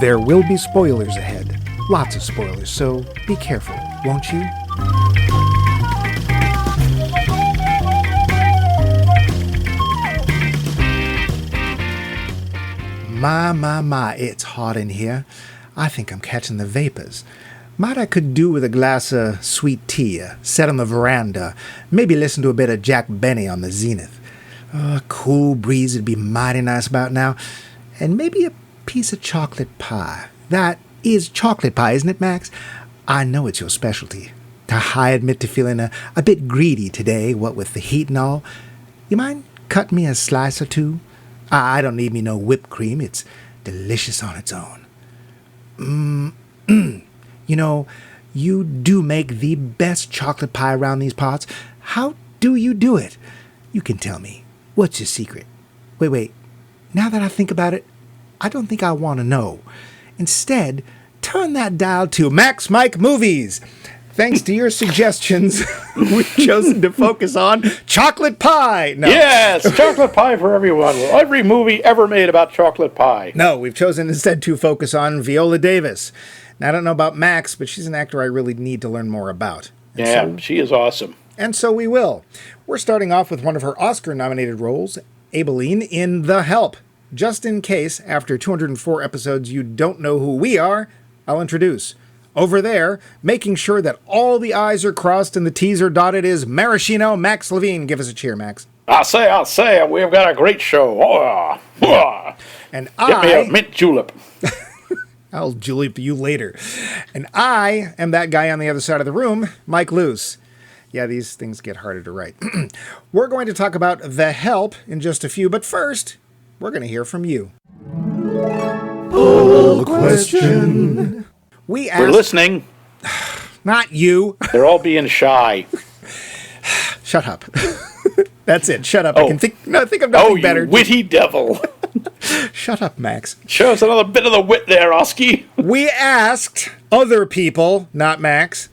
There will be spoilers ahead. Lots of spoilers, so be careful, won't you? My, it's hot in here. I think I'm catching the vapors. Might I could do with a glass of sweet tea, sit on the veranda, maybe listen to a bit of Jack Benny on the Zenith. A cool breeze would be mighty nice about now. And maybe a piece of chocolate pie. That is chocolate pie, isn't it, Max? I know it's your specialty. I admit to feeling a bit greedy today, what with the heat and all. You mind cutting me a slice or two? I don't need me no whipped cream. It's delicious on its own. You know, you do make the best chocolate pie around these parts. How do you do it? You can tell me. What's your secret? Wait. Now that I think about it, I don't think I want to know. Instead, turn that dial to Max Mike Movies. Thanks to your suggestions, we've chosen to focus on chocolate pie. No. Yes, chocolate pie for everyone. Well, every movie ever made about chocolate pie. No, we've chosen instead to focus on Viola Davis. Now, I don't know about Max, but she's an actor I really need to learn more about. She is awesome. And so we will. We're starting off with one of her Oscar-nominated roles, Aibileen in The Help. Just in case, after 204 episodes, you don't know who we are, I'll introduce. Over there, making sure that all the I's are crossed and the T's are dotted, is Maraschino Max Levine. Give us a cheer, Max. I'll say, we've got a great show. And Get me a mint julep. I'll julep you later. And I am that guy on the other side of the room, Mike Luce. Yeah, these things get harder to write. We're going to talk about The Help in just a few, but first, we're going to hear from you. Poll question. We're listening. Not you. They're all being shy. Shut up. That's it. Shut up. I can think of nothing better. Oh, you witty devil. Shut up, Max. Show us another bit of the wit there, Oski. We asked other people, not Max,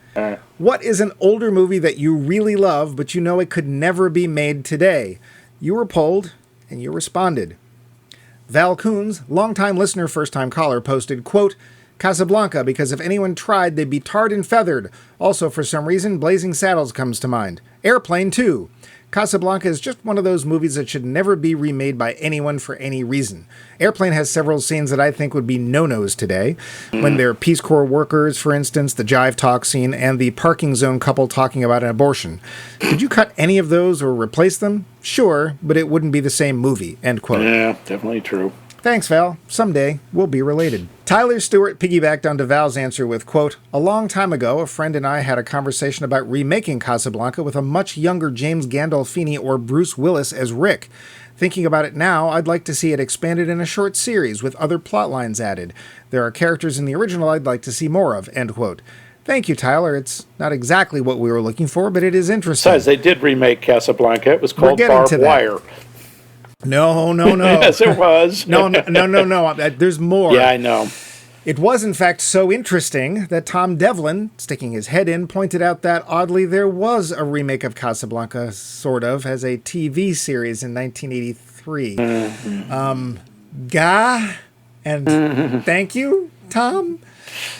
what is an older movie that you really love, but you know it could never be made today? You were polled, and you responded. Val Coons, longtime listener, first-time caller, posted, quote, Casablanca, because if anyone tried, they'd be tarred and feathered. Also, for some reason, Blazing Saddles comes to mind. Airplane, too. Casablanca is just one of those movies that should never be remade by anyone for any reason. Airplane has several scenes that I think would be no-nos today. When they're Peace Corps workers, for instance, the jive talk scene, and the parking zone couple talking about an abortion. Could you cut any of those or replace them? Sure, but it wouldn't be the same movie, end quote. Yeah, definitely true. Thanks, Val. Someday, we'll be related. Tyler Stewart piggybacked onto Val's answer with, quote, a long time ago, a friend and I had a conversation about remaking Casablanca with a much younger James Gandolfini or Bruce Willis as Rick. Thinking about it now, I'd like to see it expanded in a short series with other plot lines added. There are characters in the original I'd like to see more of, end quote. Thank you, Tyler. It's not exactly what we were looking for, but it is interesting. Besides, they did remake Casablanca. It was called Barbed Wire. No. Yes, it was. No. There's more. Yeah, I know. It was, in fact, so interesting that Tom Devlin, sticking his head in, pointed out that, oddly, there was a remake of Casablanca, sort of, as a TV series in 1983. Thank you, Tom.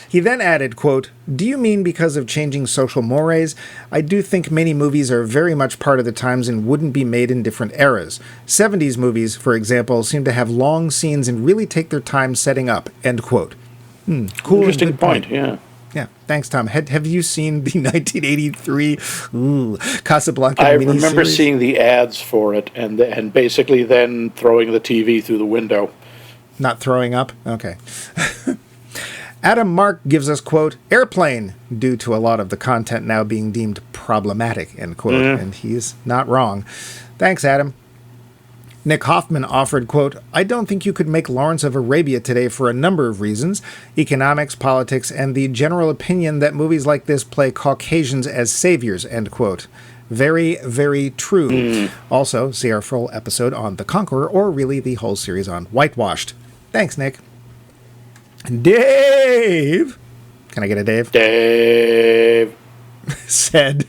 He then added, quote, do you mean because of changing social mores? I do think many movies are very much part of the times and wouldn't be made in different eras. 70s movies, for example, seem to have long scenes and really take their time setting up, end quote. Cool. Interesting point, yeah. Yeah, thanks, Tom. Have you seen the 1983 Casablanca I miniseries? remember seeing the ads for it and basically then throwing the TV through the window. Not throwing up? Okay. Adam Mark gives us, quote, Airplane, due to a lot of the content now being deemed problematic, end quote. And he's not wrong. Thanks, Adam. Nick Hoffman offered, quote, I don't think you could make Lawrence of Arabia today for a number of reasons. Economics, politics, and the general opinion that movies like this play Caucasians as saviors, end quote. Very, very true. Also, see our full episode on The Conqueror, or really the whole series on Whitewashed. Thanks, Nick. Dave! Can I get a Dave? Dave! Said,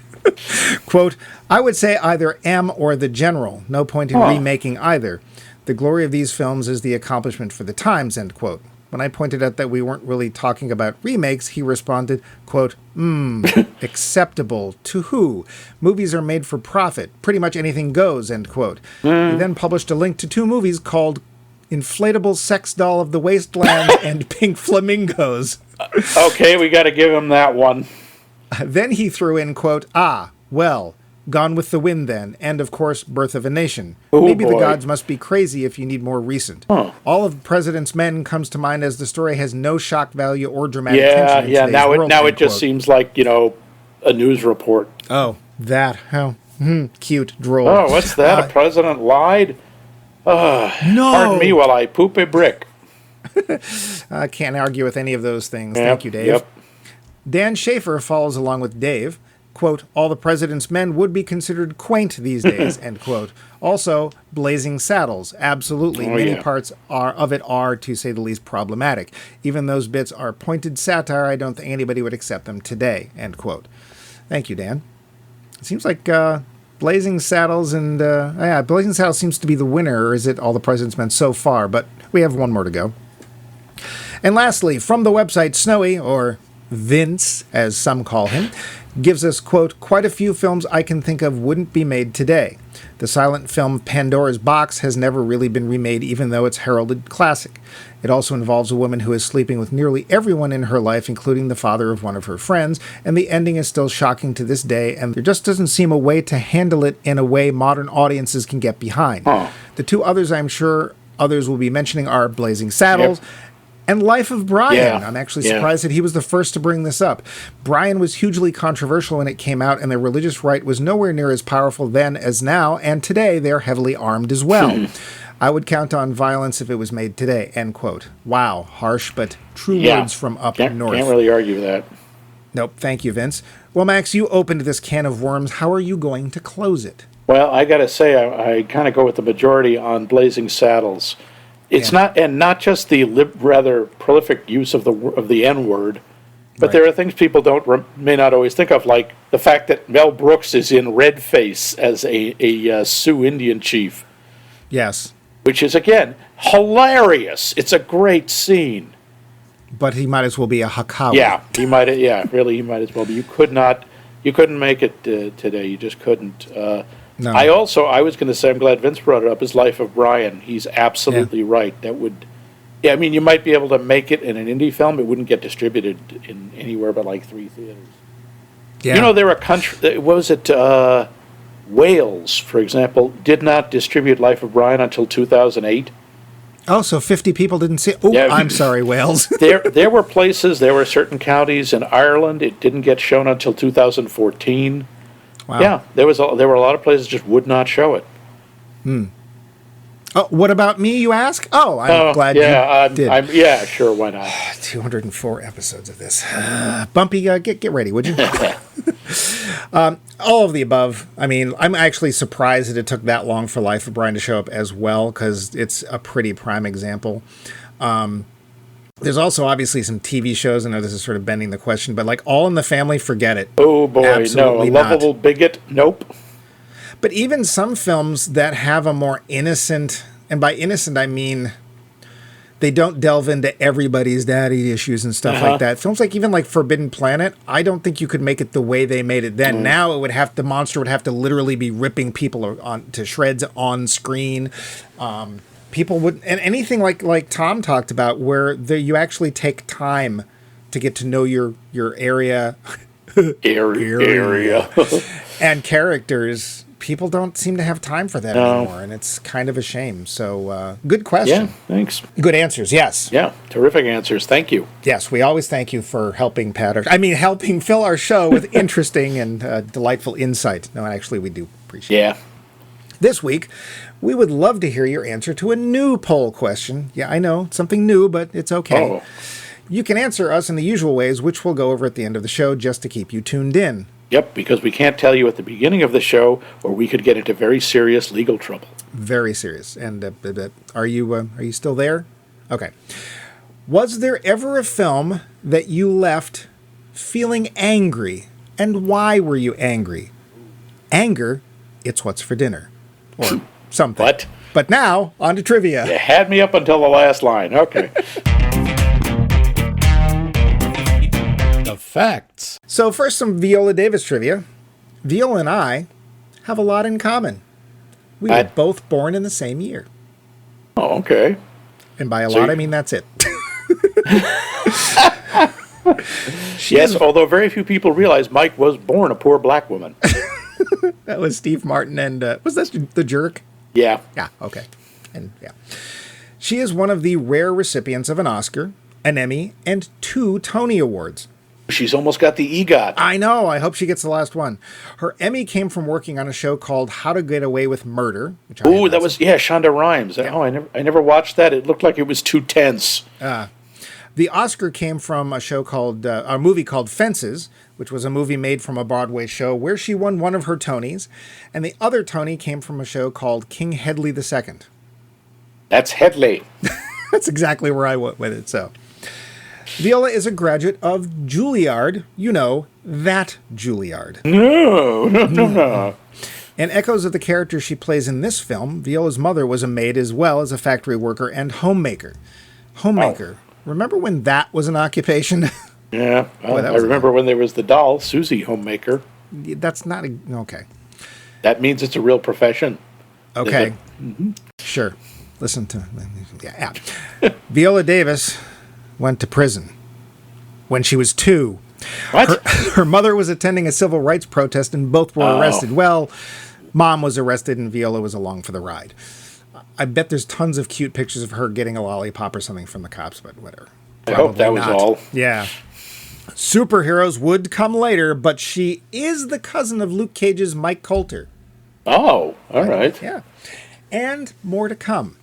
quote, I would say either M or The General. No point in remaking either. The glory of these films is the accomplishment for the times, end quote. When I pointed out that we weren't really talking about remakes, he responded, quote, acceptable to who? Movies are made for profit. Pretty much anything goes, end quote. He then published a link to 2 movies called Inflatable Sex Doll of the Wasteland and Pink Flamingos. Okay, we got to give him that one. Then he threw in, quote, well, Gone with the Wind then, and of course, Birth of a Nation. Maybe the gods must be crazy if you need more recent. All of President's Men comes to mind as the story has no shock value or dramatic tension in today's world, now it just seems like, a news report. Oh, that. How cute, droll. Oh, what's that? A president lied? No! Pardon me while I poop a brick. I can't argue with any of those things. Thank you, Dave. Yep. Dan Schaefer follows along with Dave. Quote, all the President's Men would be considered quaint these days, end quote. Also, Blazing Saddles, absolutely. Many parts of it are, to say the least, problematic. Even those bits are pointed satire. I don't think anybody would accept them today, end quote. Thank you, Dan. It seems like Blazing Saddles and... Blazing Saddles seems to be the winner, or is it All the President's Men so far? But we have one more to go. And lastly, from the website Snowy, or Vince, as some call him, gives us, quote, quite a few films I can think of wouldn't be made today. The silent film Pandora's Box has never really been remade, even though it's heralded classic. It also involves a woman who is sleeping with nearly everyone in her life, including the father of one of her friends, and the ending is still shocking to this day, and there just doesn't seem a way to handle it in a way modern audiences can get behind. The 2 others I'm sure others will be mentioning are Blazing Saddles, and Life of Brian. I'm actually surprised that he was the first to bring this up. Brian was hugely controversial when it came out, and the religious right was nowhere near as powerful then as now, and today they're heavily armed as well. I would count on violence if it was made today, end quote. Wow, harsh, but true words from up north. Can't really argue that. Nope, thank you, Vince. Well, Max, you opened this can of worms. How are you going to close it? Well, I got to say, I kind of go with the majority on Blazing Saddles. It's not just the rather prolific use of the N-word, but there are things people may not always think of, like the fact that Mel Brooks is in red face as a Sioux Indian chief. Yes. Which is, again, hilarious. It's a great scene. But he might as well be a Hakawi. Yeah, he might as well be. You couldn't make it today. You just couldn't. No. I was going to say, I'm glad Vince brought it up, is Life of Brian. He's absolutely right. That would, you might be able to make it in an indie film. It wouldn't get distributed in anywhere but like 3 theaters. Yeah. There are countries, Wales, for example, did not distribute Life of Brian until 2008. Oh, so 50 people didn't see it? Oh, yeah. I'm sorry, Wales. there were certain counties in Ireland, it didn't get shown until 2014. Wow. Yeah, there were a lot of places just would not show it. Oh, what about me, you ask? Oh, I'm glad you did. Sure, why not? 204 episodes of this. Bumpy, get ready, would you? All of the above. I mean, I'm actually surprised that it took that long for Life of Brian to show up as well, because it's a pretty prime example. There's also obviously some TV shows. I know this is sort of bending the question, but like All in the Family, forget it. Oh boy, absolutely no. A lovable bigot, nope. But even some films that have a more innocent, and by innocent I mean they don't delve into everybody's daddy issues and stuff like that. Films even like Forbidden Planet, I don't think you could make it the way they made it then. Now the monster would have to literally be ripping people to shreds on screen. People would, and anything like Tom talked about, where you actually take time to get to know your area, area, and characters. People don't seem to have time for that anymore, and it's kind of a shame. So, good question. Yeah, thanks. Good answers. Yes. Yeah, terrific answers. Thank you. Yes, we always thank you for helping helping fill our show with interesting and delightful insight. No, actually, we do appreciate it. Yeah. This week, we would love to hear your answer to a new poll question. Yeah, I know, something new, but it's okay. Oh. You can answer us in the usual ways, which we'll go over at the end of the show just to keep you tuned in. Yep, because we can't tell you at the beginning of the show, or we could get into very serious legal trouble. Very serious. And are you still there? Okay. Was there ever a film that you left feeling angry, and why were you angry? Anger, it's what's for dinner. Or something. What? But now, on to trivia. You had me up until the last line. Okay. facts. So first, some Viola Davis trivia. Viola and I have a lot in common. We were both born in the same year. Oh, okay. And by a lot, I mean that's it. Yes, although very few people realize Mike was born a poor black woman. That was Steve Martin and, was that The Jerk? Yeah. Yeah, okay. And yeah. She is one of the rare recipients of an Oscar, an Emmy, and 2 Tony Awards. She's almost got the EGOT. I know. I hope she gets the last one. Her Emmy came from working on a show called How to Get Away with Murder. Oh, that was, Shonda Rhimes. Yeah. Oh, I never watched that. It looked like it was too tense. The Oscar came from a movie called Fences, which was a movie made from a Broadway show where she won one of her Tonys. And the other Tony came from a show called King Hedley II. That's Hedley. That's exactly where I went with it, so. Viola is a graduate of Juilliard. You know, that Juilliard. No. In echoes of the character she plays in this film, Viola's mother was a maid as well as a factory worker and homemaker. Homemaker. Oh. Remember when that was an occupation? Yeah. Well, I remember when there was the doll, Susie Homemaker. That's not okay. That means it's a real profession. Okay. Mm-hmm. Sure. Listen to... Yeah. Viola Davis went to prison when she was 2. What? Her mother was attending a civil rights protest and both were arrested. Well, Mom was arrested and Viola was along for the ride. I bet there's tons of cute pictures of her getting a lollipop or something from the cops, but whatever. I hope that was all. Yeah. Superheroes would come later, but she is the cousin of Luke Cage's Mike Coulter. Oh, all right. Yeah. And more to come.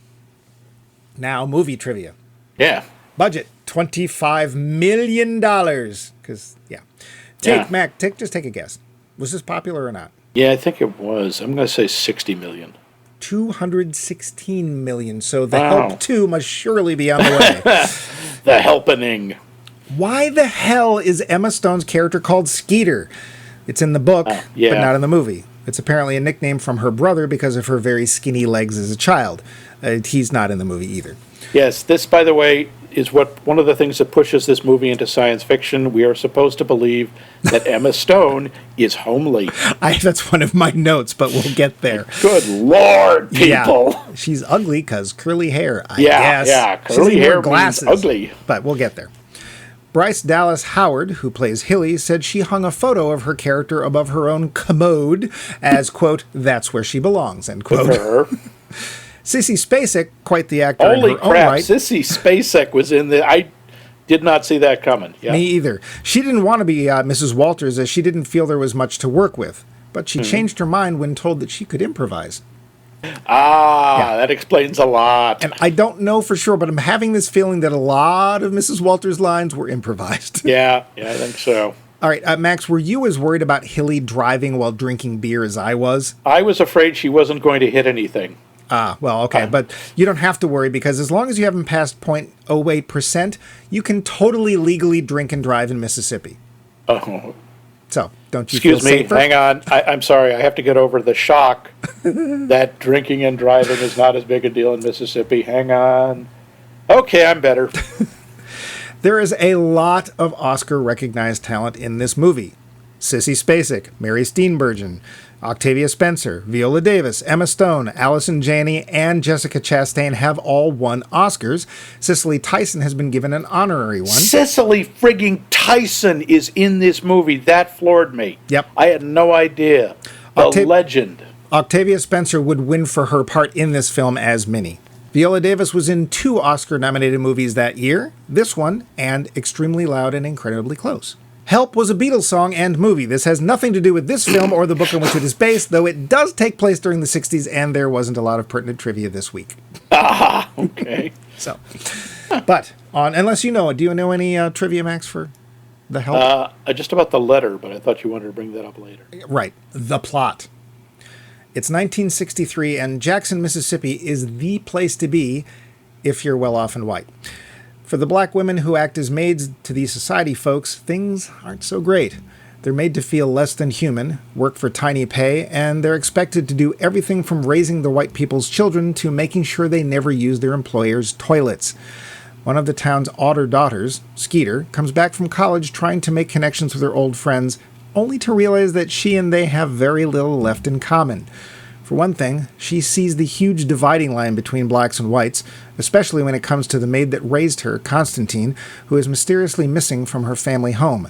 Now, movie trivia. Yeah. Budget, $25 million. Because, yeah. Mac, just take a guess. Was this popular or not? Yeah, I think it was. I'm going to say 60 million. 216 million. So The Help 2 must surely be on the way. The Helpening. Why the hell is Emma Stone's character called Skeeter? It's in the book, but not in the movie. It's apparently a nickname from her brother because of her very skinny legs as a child. He's not in the movie either. Yes, this, by the way, is one of the things that pushes this movie into science fiction. We are supposed to believe that Emma Stone is homely. That's one of my notes, but we'll get there. Good Lord, people. Yeah. She's ugly because curly hair, I guess. Yeah, curly hair means ugly. But we'll get there. Bryce Dallas Howard, who plays Hilly, said she hung a photo of her character above her own commode as, quote, that's where she belongs, end quote. Sissy Spacek, quite the actor in her own right. Sissy Spacek was in the... I did not see that coming. Yeah. Me either. She didn't want to be Mrs. Walters as she didn't feel there was much to work with. But she changed her mind when told that she could improvise. That explains a lot. And I don't know for sure, but I'm having this feeling that a lot of Mrs. Walters' lines were improvised. Yeah, I think so. All right, Max, were you as worried about Hilly driving while drinking beer as I was? I was afraid she wasn't going to hit anything. Well, okay, but you don't have to worry because as long as you haven't passed 0.08%, you can totally legally drink and drive in Mississippi. Oh. So, don't you feel safer? Excuse me, hang on. I'm sorry, I have to get over the shock that drinking and driving is not as big a deal in Mississippi. Hang on. Okay, I'm better. There is a lot of Oscar-recognized talent in this movie. Sissy Spacek, Mary Steenburgen, Octavia Spencer, Viola Davis, Emma Stone, Allison Janney, and Jessica Chastain have all won Oscars. Cicely Tyson has been given an honorary one. Cicely frigging Tyson is in this movie. That floored me. Yep. I had no idea. The legend. Octavia Spencer would win for her part in this film as Minnie. Viola Davis was in 2 Oscar-nominated movies that year, this one and Extremely Loud and Incredibly Close. Help was a Beatles song and movie. This has nothing to do with this film or the book on which it is based, though it does take place during the 60s, and there wasn't a lot of pertinent trivia this week. Okay. So, but, unless you know it, do you know any trivia, Max, for The Help? Just about the letter, but I thought you wanted to bring that up later. Right. The plot. It's 1963, and Jackson, Mississippi is the place to be if you're well off and white. For the black women who act as maids to these society folks, things aren't so great. They're made to feel less than human, work for tiny pay, and they're expected to do everything from raising the white people's children to making sure they never use their employers' toilets. One of the town's otter daughters, Skeeter, comes back from college trying to make connections with her old friends, only to realize that she and they have very little left in common. For one thing, she sees the huge dividing line between blacks and whites, especially when it comes to the maid that raised her, Constantine, who is mysteriously missing from her family home.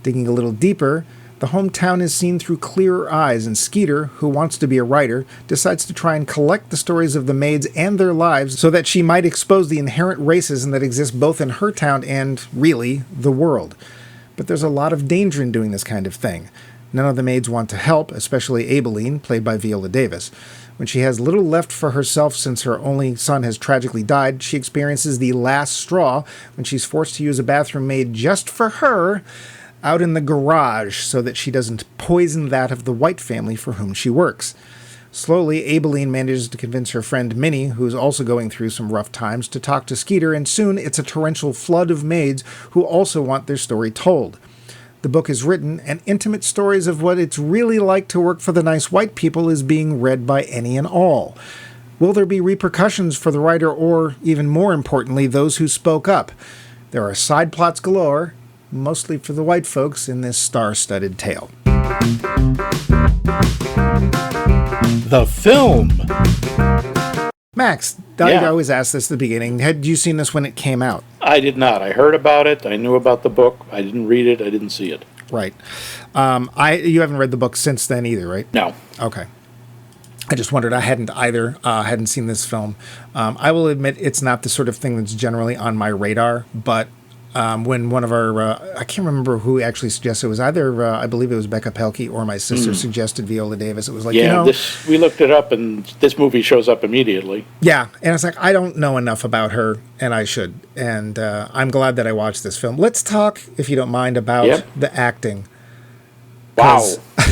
Digging a little deeper, the hometown is seen through clearer eyes, and Skeeter, who wants to be a writer, decides to try and collect the stories of the maids and their lives so that she might expose the inherent racism that exists both in her town and, really, the world. But there's a lot of danger in doing this kind of thing. None of the maids want to help, especially Aibileen, played by Viola Davis. When she has little left for herself since her only son has tragically died, she experiences the last straw when she's forced to use a bathroom made just for her out in the garage so that she doesn't poison that of the white family for whom she works. Slowly, Aibileen manages to convince her friend Minnie, who's also going through some rough times, to talk to Skeeter, and soon it's a torrential flood of maids who also want their story told. The book is written, and intimate stories of what it's really like to work for the nice white people is being read by any and all. Will there be repercussions for the writer or, even more importantly, those who spoke up? There are side plots galore, mostly for the white folks in this star-studded tale. The film. Max, I always ask this at the beginning. Had you seen this when it came out? I did not. I heard about it. I knew about the book. I didn't read it. I didn't see it. Right. You haven't read the book since then either, right? No. Okay. I just wondered. I hadn't either. Hadn't seen this film. I will admit it's not the sort of thing that's generally on my radar, but when one of our, I can't remember who actually suggested it was either, I believe it was Becca Pelkey or my sister suggested Viola Davis. It was like, we looked it up and this movie shows up immediately. Yeah, and it's like, I don't know enough about her, and I should. And I'm glad that I watched this film. Let's talk, if you don't mind, about the acting. Wow.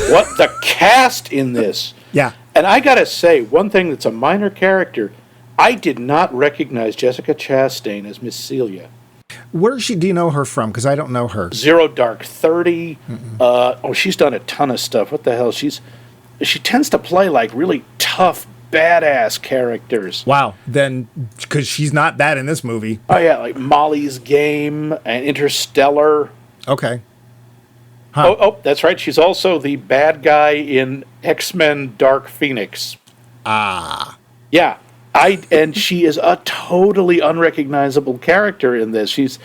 What the cast in this. Yeah. And I got to say, one thing that's a minor character, I did not recognize Jessica Chastain as Miss Celia. Where do you know her from? Because I don't know her. Zero Dark 30. She's done a ton of stuff. What the hell? She tends to play like really tough, badass characters. Wow. Then, because she's not that in this movie. Oh, yeah, like Molly's Game and Interstellar. Okay. Huh. Oh, that's right. She's also the bad guy in X-Men Dark Phoenix. Ah. Yeah. And she is a totally unrecognizable character in this. She's,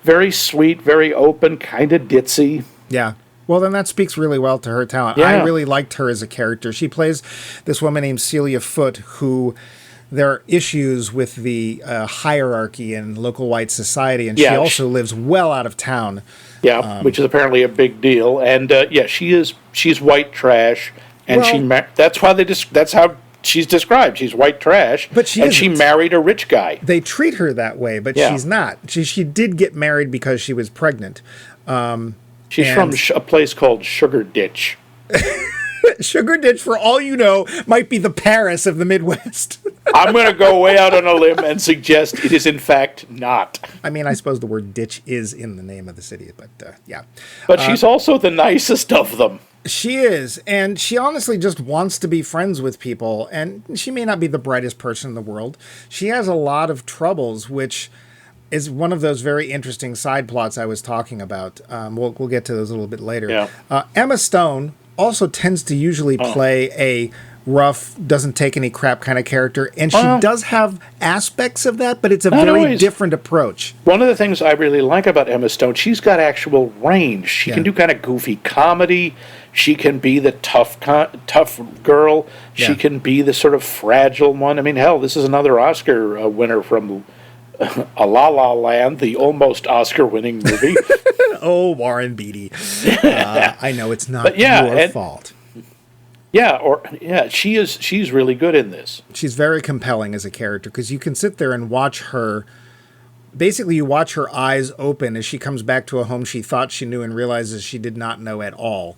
very sweet, very open, kind of ditzy. Yeah. Well, then that speaks really well to her talent. Yeah. I really liked her as a character. She plays this woman named Celia Foote, who there are issues with the hierarchy in local white society, and she also lives well out of town. Yeah, which is apparently a big deal. And she's white trash, and that's how she's described. She's white trash, but she married a rich guy. They treat her that way, but she's not. She did get married because she was pregnant. She's from a place called Sugar Ditch. Sugar Ditch, for all you know, might be the Paris of the Midwest. I'm going to go way out on a limb and suggest it is in fact not. I mean, I suppose the word ditch is in the name of the city, but yeah. But she's also the nicest of them. She is, and she honestly just wants to be friends with people, and she may not be the brightest person in the world. She has a lot of troubles, which is one of those very interesting side plots I was talking about. We'll get to those a little bit later. Yeah. Emma Stone also tends to usually play a rough, doesn't take any crap kind of character, and she does have aspects of that, but it's a very different approach. One of the things I really like about Emma Stone, she's got actual range. She can do kind of goofy comedy. She can be the tough girl. She can be the sort of fragile one. I mean, hell, this is another Oscar winner from A La La Land, the almost Oscar-winning movie. Oh, Warren Beatty. I know it's not your fault. She's really good in this. She's very compelling as a character because you can sit there and watch her. Basically, you watch her eyes open as she comes back to a home she thought she knew and realizes she did not know at all.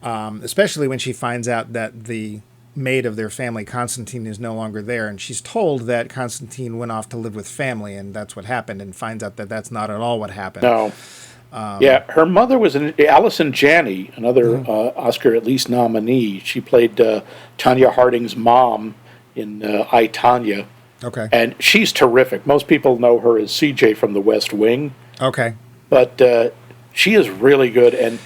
Especially when she finds out that the maid of their family, Constantine, is no longer there, and she's told that Constantine went off to live with family, and that's what happened, and finds out that that's not at all what happened. No. Her mother was Allison Janney, another Oscar at least nominee. She played Tanya Harding's mom in I, Tanya. Okay. And she's terrific. Most people know her as CJ from The West Wing. Okay. But she is really good. And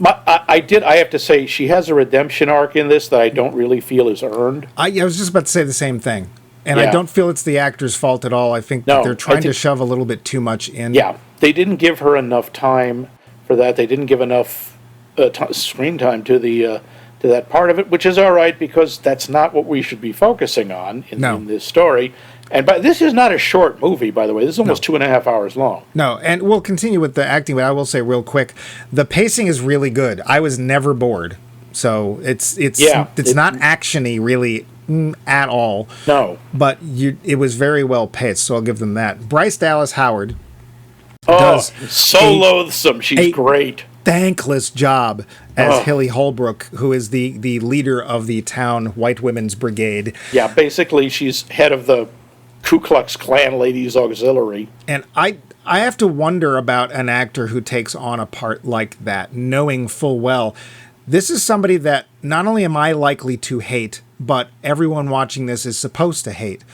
I have to say, she has a redemption arc in this that I don't really feel is earned. I was just about to say the same thing. And Yeah. I don't feel it's the actor's fault at all. I think that they're trying to shove a little bit too much in. Yeah, they didn't give her enough time for that. They didn't give enough screen time to that part of it, which is all right because that's not what we should be focusing on in this story. But this is not a short movie, by the way. This is almost 2.5 hours long. No, and we'll continue with the acting, but I will say real quick, the pacing is really good. I was never bored. So it's not actiony really at all. No. But it was very well paced, so I'll give them that. Bryce Dallas Howard does loathsome. She's great. Thankless job as Hilly Holbrook, who is the leader of the town White Women's Brigade. Yeah, basically she's head of the Ku Klux Klan Ladies Auxiliary. And I have to wonder about an actor who takes on a part like that, knowing full well this is somebody that not only am I likely to hate, but everyone watching this is supposed to hate.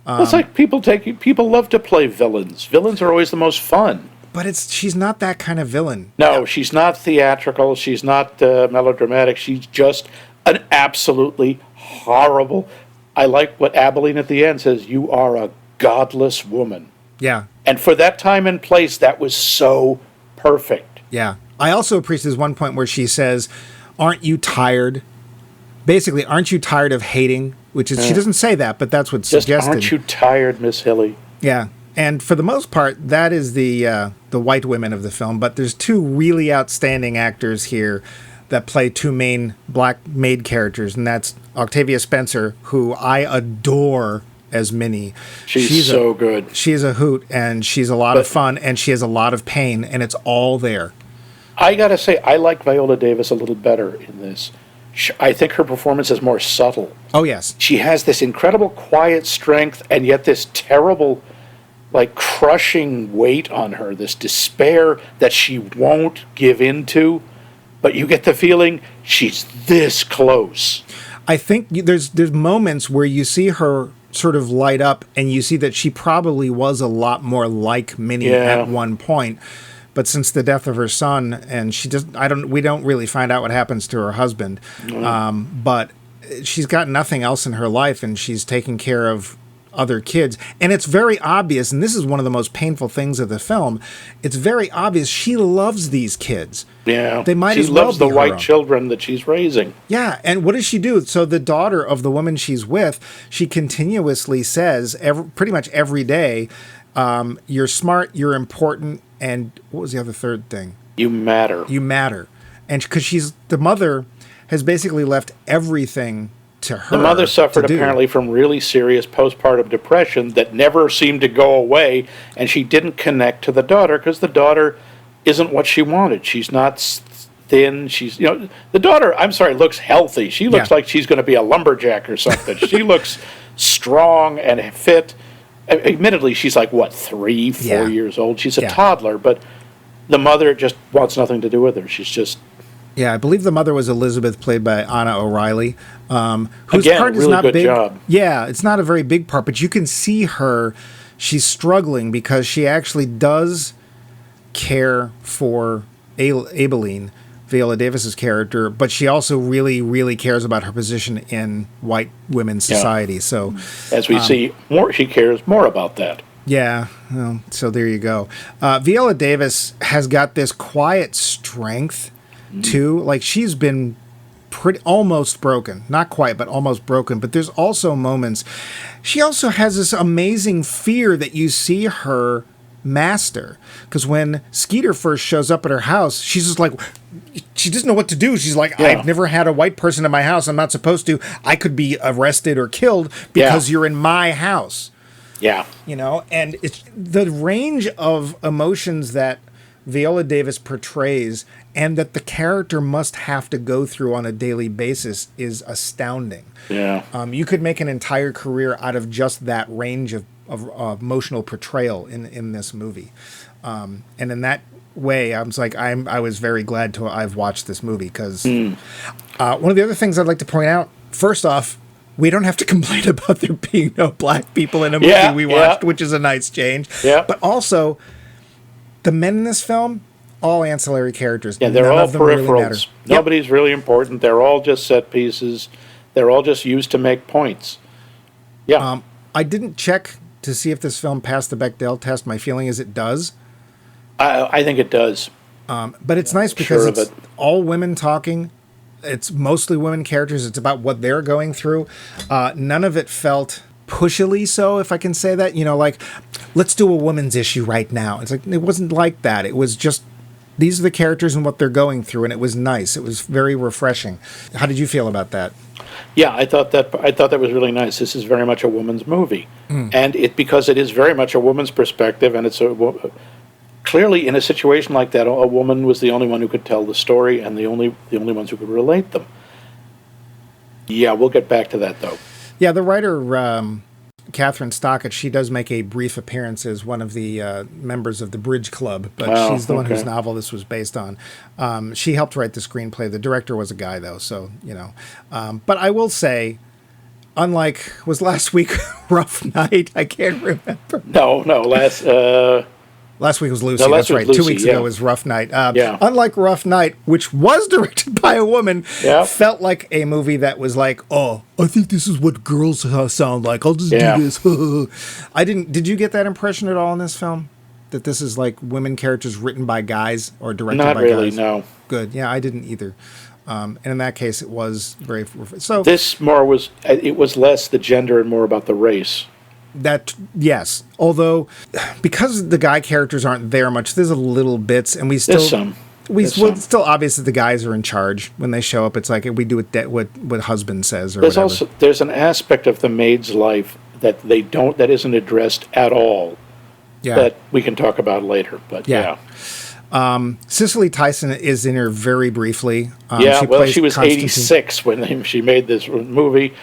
It's like people love to play villains. Villains are always the most fun. But she's not that kind of villain. No, she's not theatrical. She's not melodramatic. She's just an absolutely horrible. I like what Abilene at the end says, "You are a godless woman." Yeah. And for that time and place, that was so perfect. Yeah. I also appreciate this one point where she says, "Aren't you tired?" Basically, aren't you tired of hating? Which is, she doesn't say that, but that's what's suggested. Aren't you tired, Miss Hilly? Yeah. And for the most part, that is the white women of the film. But there's two really outstanding actors here that play two main black maid characters, and that's Octavia Spencer, who I adore as Minnie. She's so good. She's a hoot, and she's a lot of fun, and she has a lot of pain, and it's all there. I gotta say, I like Viola Davis a little better in this. I think her performance is more subtle. Oh, yes. She has this incredible quiet strength, and yet this terrible, like, crushing weight on her, this despair that she won't give into, but you get the feeling she's this close. I think there's moments where you see her sort of light up, and you see that she probably was a lot more like Minnie at one point. But since the death of her son, and we don't really find out what happens to her husband. But she's got nothing else in her life, and she's taking care of other kids. And it's very obvious, and this is one of the most painful things of the film. It's very obvious she loves these kids. Yeah, they might she as well loves be the her white own. children that she's raising. Yeah, and what does she do? So the daughter of the woman she's with, she continuously says, pretty much every day, "You're smart, you're important." And what was the other third thing? You matter. You matter. And because the mother has basically left everything to her. The mother suffered apparently from really serious postpartum depression that never seemed to go away, and she didn't connect to the daughter because the daughter isn't what she wanted. She's not thin. The daughter, I'm sorry, looks healthy. She looks like she's going to be a lumberjack or something. She looks strong and fit. Admittedly, she's like, 3-4 years old? She's a toddler, but the mother just wants nothing to do with her. She's just... Yeah, I believe the mother was Elizabeth, played by Anna O'Reilly, whose Again, part is really not good big. Job. Yeah, it's not a very big part, but you can see her. She's struggling because she actually does care for Abilene, Viola Davis's character, but she also really, really cares about her position in white women's society. So, as we see, she cares more about that. Yeah, well, so there you go. Viola Davis has got this quiet strength too. Like, she's been almost broken, not quite, but almost broken. But there's also moments. She also has this amazing fear that you see her master, because when Skeeter first shows up at her house, she's just like, she doesn't know what to do. She's like, I've never had a white person in my house. I'm not supposed to. I could be arrested or killed because you're in my house. Yeah. And it's the range of emotions that Viola Davis portrays and that the character must have to go through on a daily basis is astounding. Yeah. You could make an entire career out of just that range of emotional portrayal in this movie. And in that way, I was very glad I've watched this movie, because one of the other things I'd like to point out, first off, we don't have to complain about there being no black people in a movie we watched, which is a nice change. Yeah. But also, the men in this film, all ancillary characters. Yeah, they're None all of them really matter. peripherals. Nobody's really important. They're all just set pieces. They're all just used to make points. Yeah. I didn't check to see if this film passed the Bechdel test. My feeling is it does. I think it does. But it's nice because it's all women talking. It's mostly women characters. It's about what they're going through. None of it felt pushily so, if I can say that. You know, like, let's do a woman's issue right now. It's like, it wasn't like that. It was just, these are the characters and what they're going through, and it was nice. It was very refreshing. How did you feel about that? Yeah, I thought that was really nice. This is very much a woman's movie, and because it is very much a woman's perspective, and it's clearly in a situation like that, a woman was the only one who could tell the story, and the only ones who could relate them. Yeah, we'll get back to that though. Yeah, the writer Kathryn Stockett, she does make a brief appearance as one of the members of the Bridge Club, but she's the one whose novel this was based on. She helped write the screenplay. The director was a guy, though, so, you know. But I will say, unlike, was last week Rough Night? I can't remember. No, Last week was Lucy, No, that's right. Lucy, 2 weeks ago was Rough Night. Yeah. Unlike Rough Night, which was directed by a woman, Yep. felt like a movie that was like, oh, I think this is what girls sound like. I'll just do this. Did you get that impression at all in this film? That this is like women characters written by guys or directed by guys? Not really, no. Good. Yeah, I didn't either. And in that case, it was very... So this it was less the gender and more about the race. That, yes. Although, because the guy characters aren't there much, there's a little bits, and we still... There's some. It's still obvious that the guys are in charge when they show up. It's like we do what husband says or whatever. There's an aspect of the maid's life that that isn't addressed at all. Yeah. That we can talk about later. But yeah. Cicely Tyson is in here very briefly. She was 86 when she made this movie,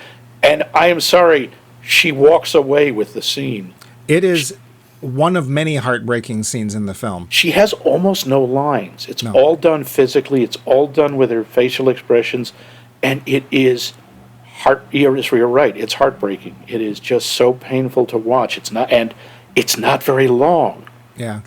and I am sorry, she walks away with the scene. It is one of many heartbreaking scenes in the film. She has almost no lines. It's all done physically. It's all done with her facial expressions, and it is you're right. It's heartbreaking. It is just so painful to watch. It's not very long. Yeah.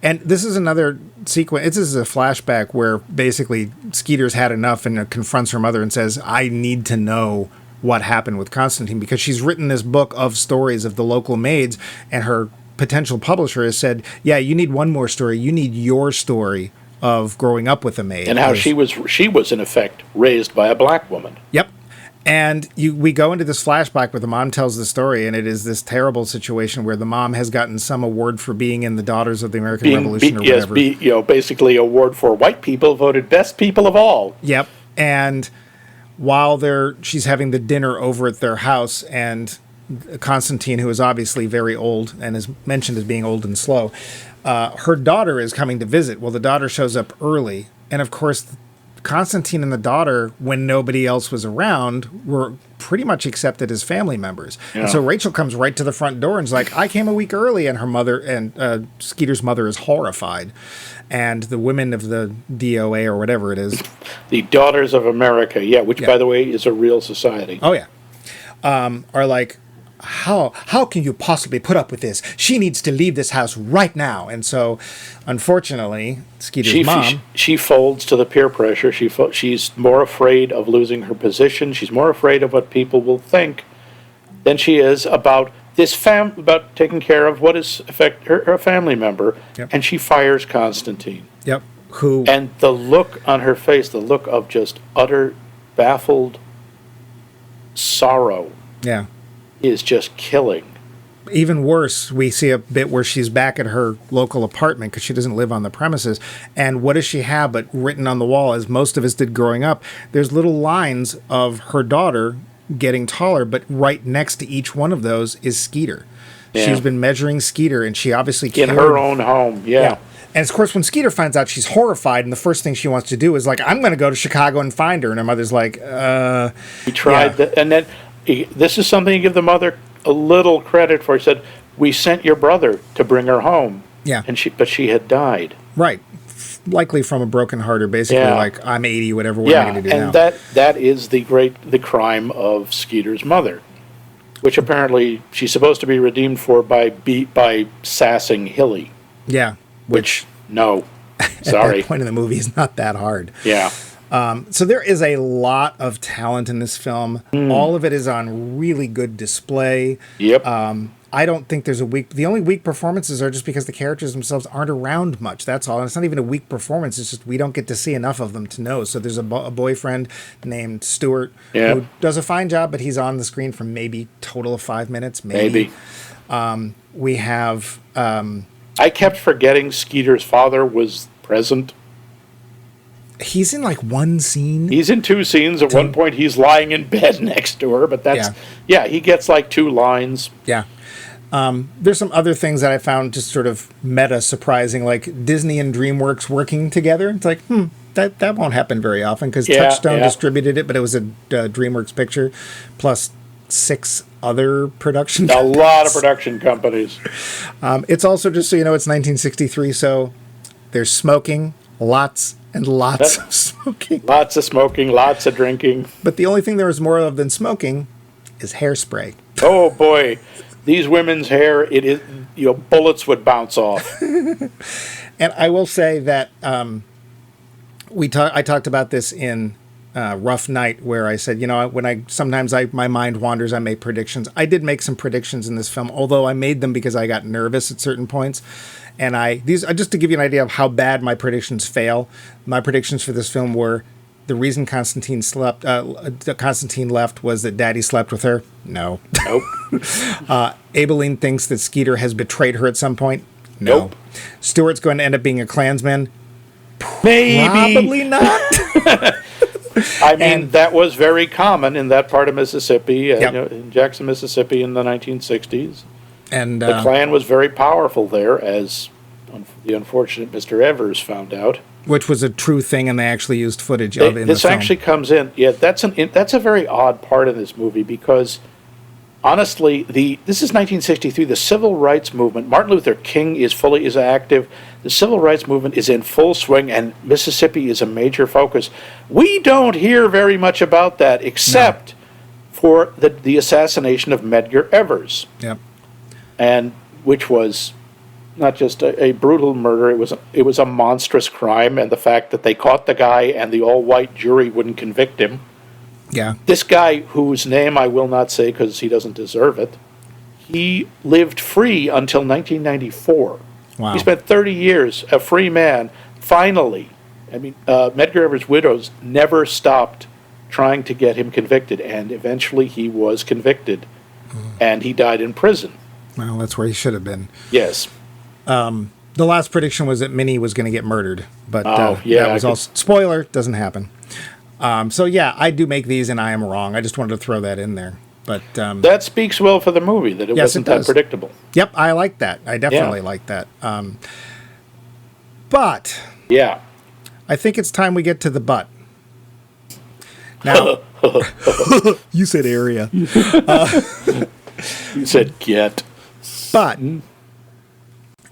And this is another sequence. This is a flashback where basically Skeeter's had enough and confronts her mother and says, I need to know what happened with Constantine, because she's written this book of stories of the local maids, and her potential publisher has said, yeah, you need one more story. You need your story of growing up with a maid. And how she was in effect raised by a black woman. Yep. And we go into this flashback where the mom tells the story, and it is this terrible situation where the mom has gotten some award for being in the Daughters of the American Revolution or whatever. Yes, basically award for white people voted best people of all. Yep. And while she's having the dinner over at their house, and Constantine, who is obviously very old and is mentioned as being old and slow, her daughter is coming to visit. Well, the daughter shows up early, and of course Constantine and the daughter, when nobody else was around, were pretty much accepted as family members. Yeah. And so Rachel comes right to the front door and is like, I came a week early, and her mother, and Skeeter's mother, is horrified. And the women of the DOA, or whatever it is. The Daughters of America, which, by the way, is a real society. Oh, yeah. Are like, how can you possibly put up with this? She needs to leave this house right now. And so, unfortunately, Skeeter's mom... She folds to the peer pressure. She's more afraid of losing her position. She's more afraid of what people will think than she is about about taking care of what is affect her family member. Yep. And she fires Constantine. Yep. And the look on her face, the look of just utter baffled sorrow. Yeah. Is just killing. Even worse, we see a bit where she's back at her local apartment because she doesn't live on the premises. And what does she have but written on the wall, as most of us did growing up? There's little lines of her daughter getting taller, but right next to each one of those is Skeeter. Yeah. She's been measuring Skeeter, and she obviously in her own home. Yeah. And of course, when Skeeter finds out, she's horrified, and the first thing she wants to do is like, I'm going to go to Chicago and find her. And her mother's like, He tried that, and then this is something you give the mother a little credit for. He said, we sent your brother to bring her home. Yeah. But she had died. Right. likely from a broken heart or basically like, I'm 80, whatever, what am I going to do now? And that is the crime of Skeeter's mother, which apparently she's supposed to be redeemed for by sassing Hilly. Yeah. Which no. Sorry. At that point in the movie is not that hard. Yeah. So there is a lot of talent in this film. All of it is on really good display. Yep. I don't think there's a weak... The only weak performances are just because the characters themselves aren't around much. That's all. And it's not even a weak performance. It's just we don't get to see enough of them to know. So there's a boyfriend named Stuart who does a fine job, but he's on the screen for maybe total of 5 minutes. Maybe. We have... I kept forgetting Skeeter's father was present. He's in like one scene. He's in 2 scenes. At one point, he's lying in bed next to her, but that's... Yeah, he gets like 2 lines. Yeah. There's some other things that I found just sort of meta surprising, like Disney and DreamWorks working together. It's like, that won't happen very often because Touchstone distributed it, but it was a DreamWorks picture plus 6 other production companies. A lot of production companies. It's also, just so you know, it's 1963, so there's smoking, lots and lots of smoking. Lots of smoking, lots of drinking. But the only thing there was more of than smoking is hairspray. Oh, boy. These women's hair, it is, bullets would bounce off. And I will say that I talked about this in Rough Night, where I said, when sometimes my mind wanders, I make predictions. I did make some predictions in this film, although I made them because I got nervous at certain points. And just to give you an idea of how bad my predictions fail, my predictions for this film were the reason Constantine left was that Daddy slept with her. No. Nope. Aibileen thinks that Skeeter has betrayed her at some point. No. Nope. Stuart's going to end up being a Klansman. Maybe. Probably not. I mean, that was very common in that part of Mississippi, in Jackson, Mississippi in the 1960s. And the Klan was very powerful there, as the unfortunate Mr. Evers found out. Which was a true thing, and they actually used footage of in the film. This actually comes in. Yeah, that's a very odd part of this movie because, honestly, this is 1963. The civil rights movement. Martin Luther King is active. The civil rights movement is in full swing, and Mississippi is a major focus. We don't hear very much about that, except for the assassination of Medgar Evers. Yep. And which was not just a brutal murder, it was a monstrous crime, and the fact that they caught the guy and the all-white jury wouldn't convict him. Yeah. This guy, whose name I will not say because he doesn't deserve it, he lived free until 1994. Wow. He spent 30 years a free man. Finally, Medgar Evers' widows never stopped trying to get him convicted, and eventually he was convicted, and he died in prison. Well, that's where he should have been. Yes. The last prediction was that Minnie was going to get murdered, but that was all spoiler. Doesn't happen. So yeah, I do make these, and I am wrong. I just wanted to throw that in there. But that speaks well for the movie that it wasn't that predictable. Yep, I like that. I definitely like that. But I think it's time we get to the but. Now, you said area. You said get. But,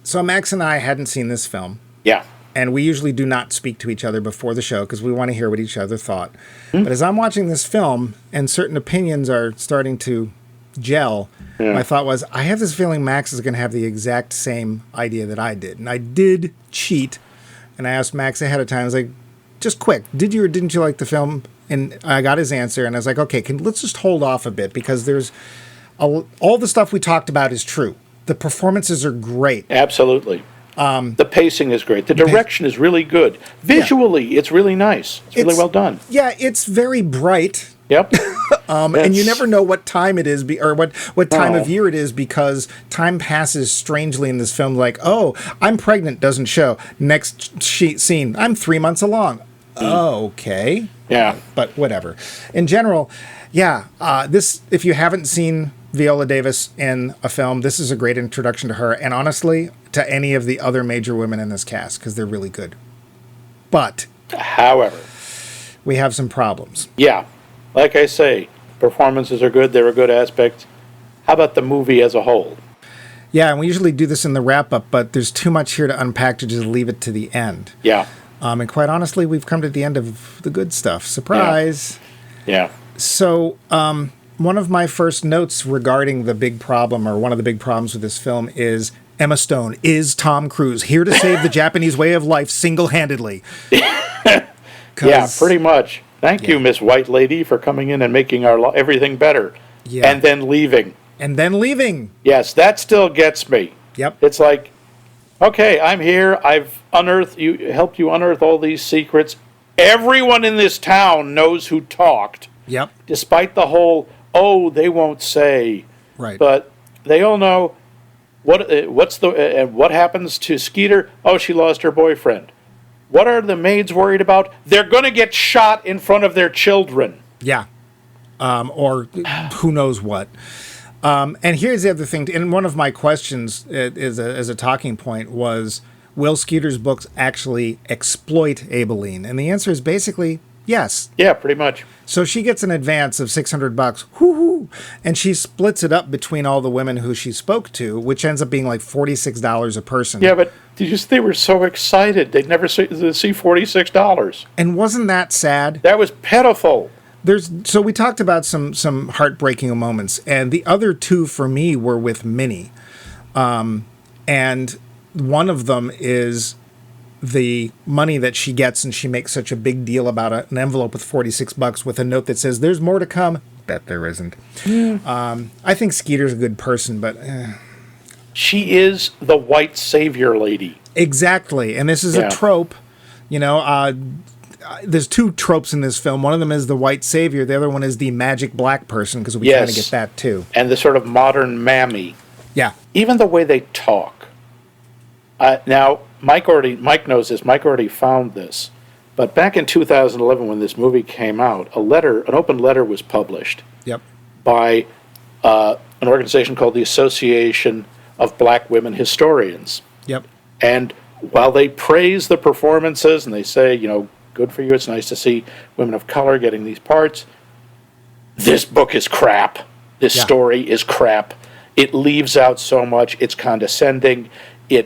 so Max and I hadn't seen this film. Yeah. And we usually do not speak to each other before the show because we want to hear what each other thought. But as I'm watching this film and certain opinions are starting to gel, my thought was, I have this feeling Max is going to have the exact same idea that I did. And I did cheat. And I asked Max ahead of time, I was like, just quick, did you or didn't you like the film? And I got his answer, and I was like, okay, let's just hold off a bit because there's all the stuff we talked about is true. The performances are great. Absolutely. The pacing is great. The direction is really good. Visually, it's really nice. It's really well done. Yeah, it's very bright. Yep. And you never know what time it is or what time of year it is because time passes strangely in this film. Like, oh, I'm pregnant doesn't show. Next scene, I'm 3 months along. Oh, okay. Yeah. But whatever. In general, this, if you haven't seen Viola Davis in a film, this is a great introduction to her, and honestly, to any of the other major women in this cast, because they're really good. But, however, we have some problems. Yeah. Like I say, performances are good, there are good aspects. How about the movie as a whole? Yeah, and we usually do this in the wrap-up, but there's too much here to unpack to just leave it to the end. Yeah. And quite honestly, we've come to the end of the good stuff. Surprise! Yeah. So, one of my first notes regarding the big problem, or one of the big problems with this film, is Emma Stone is Tom Cruise here to save the Japanese way of life single-handedly. Yeah, pretty much. Thank you, Miss White Lady, for coming in and making our everything better. Yeah. And then leaving. Yes, that still gets me. Yep. It's like, okay, I'm here. I've helped you unearth all these secrets. Everyone in this town knows who talked. Yep. Despite the whole, they won't say. Right. But they all know what happens to Skeeter? Oh, she lost her boyfriend. What are the maids worried about? They're going to get shot in front of their children. Yeah. Or who knows what. And here's the other thing. And one of my questions as a talking point was, will Skeeter's books actually exploit Aibileen? And the answer is basically yes. Yeah, pretty much. So she gets an advance of $600, whoo-hoo, and she splits it up between all the women who she spoke to, which ends up being like $46 a person. Yeah, but they were so excited. They'd never see $46. And wasn't that sad? That was pitiful. So we talked about some heartbreaking moments, and the other two for me were with Minnie. And one of them is the money that she gets, and she makes such a big deal about an envelope with $46 with a note that says, "There's more to come." Bet there isn't. I think Skeeter's a good person, but... She is the white savior lady. Exactly, and this is a trope. There's two tropes in this film. One of them is the white savior. The other one is the magic black person, because we kind of get that too. And the sort of modern mammy. Yeah. Even the way they talk. Now, Mike knows this. Mike already found this. But back in 2011, when this movie came out, an open letter was published. Yep. By an organization called the Association of Black Women Historians. Yep. And while they praise the performances and they say, good for you, it's nice to see women of color getting these parts, this book is crap. This story is crap. It leaves out so much. It's condescending. The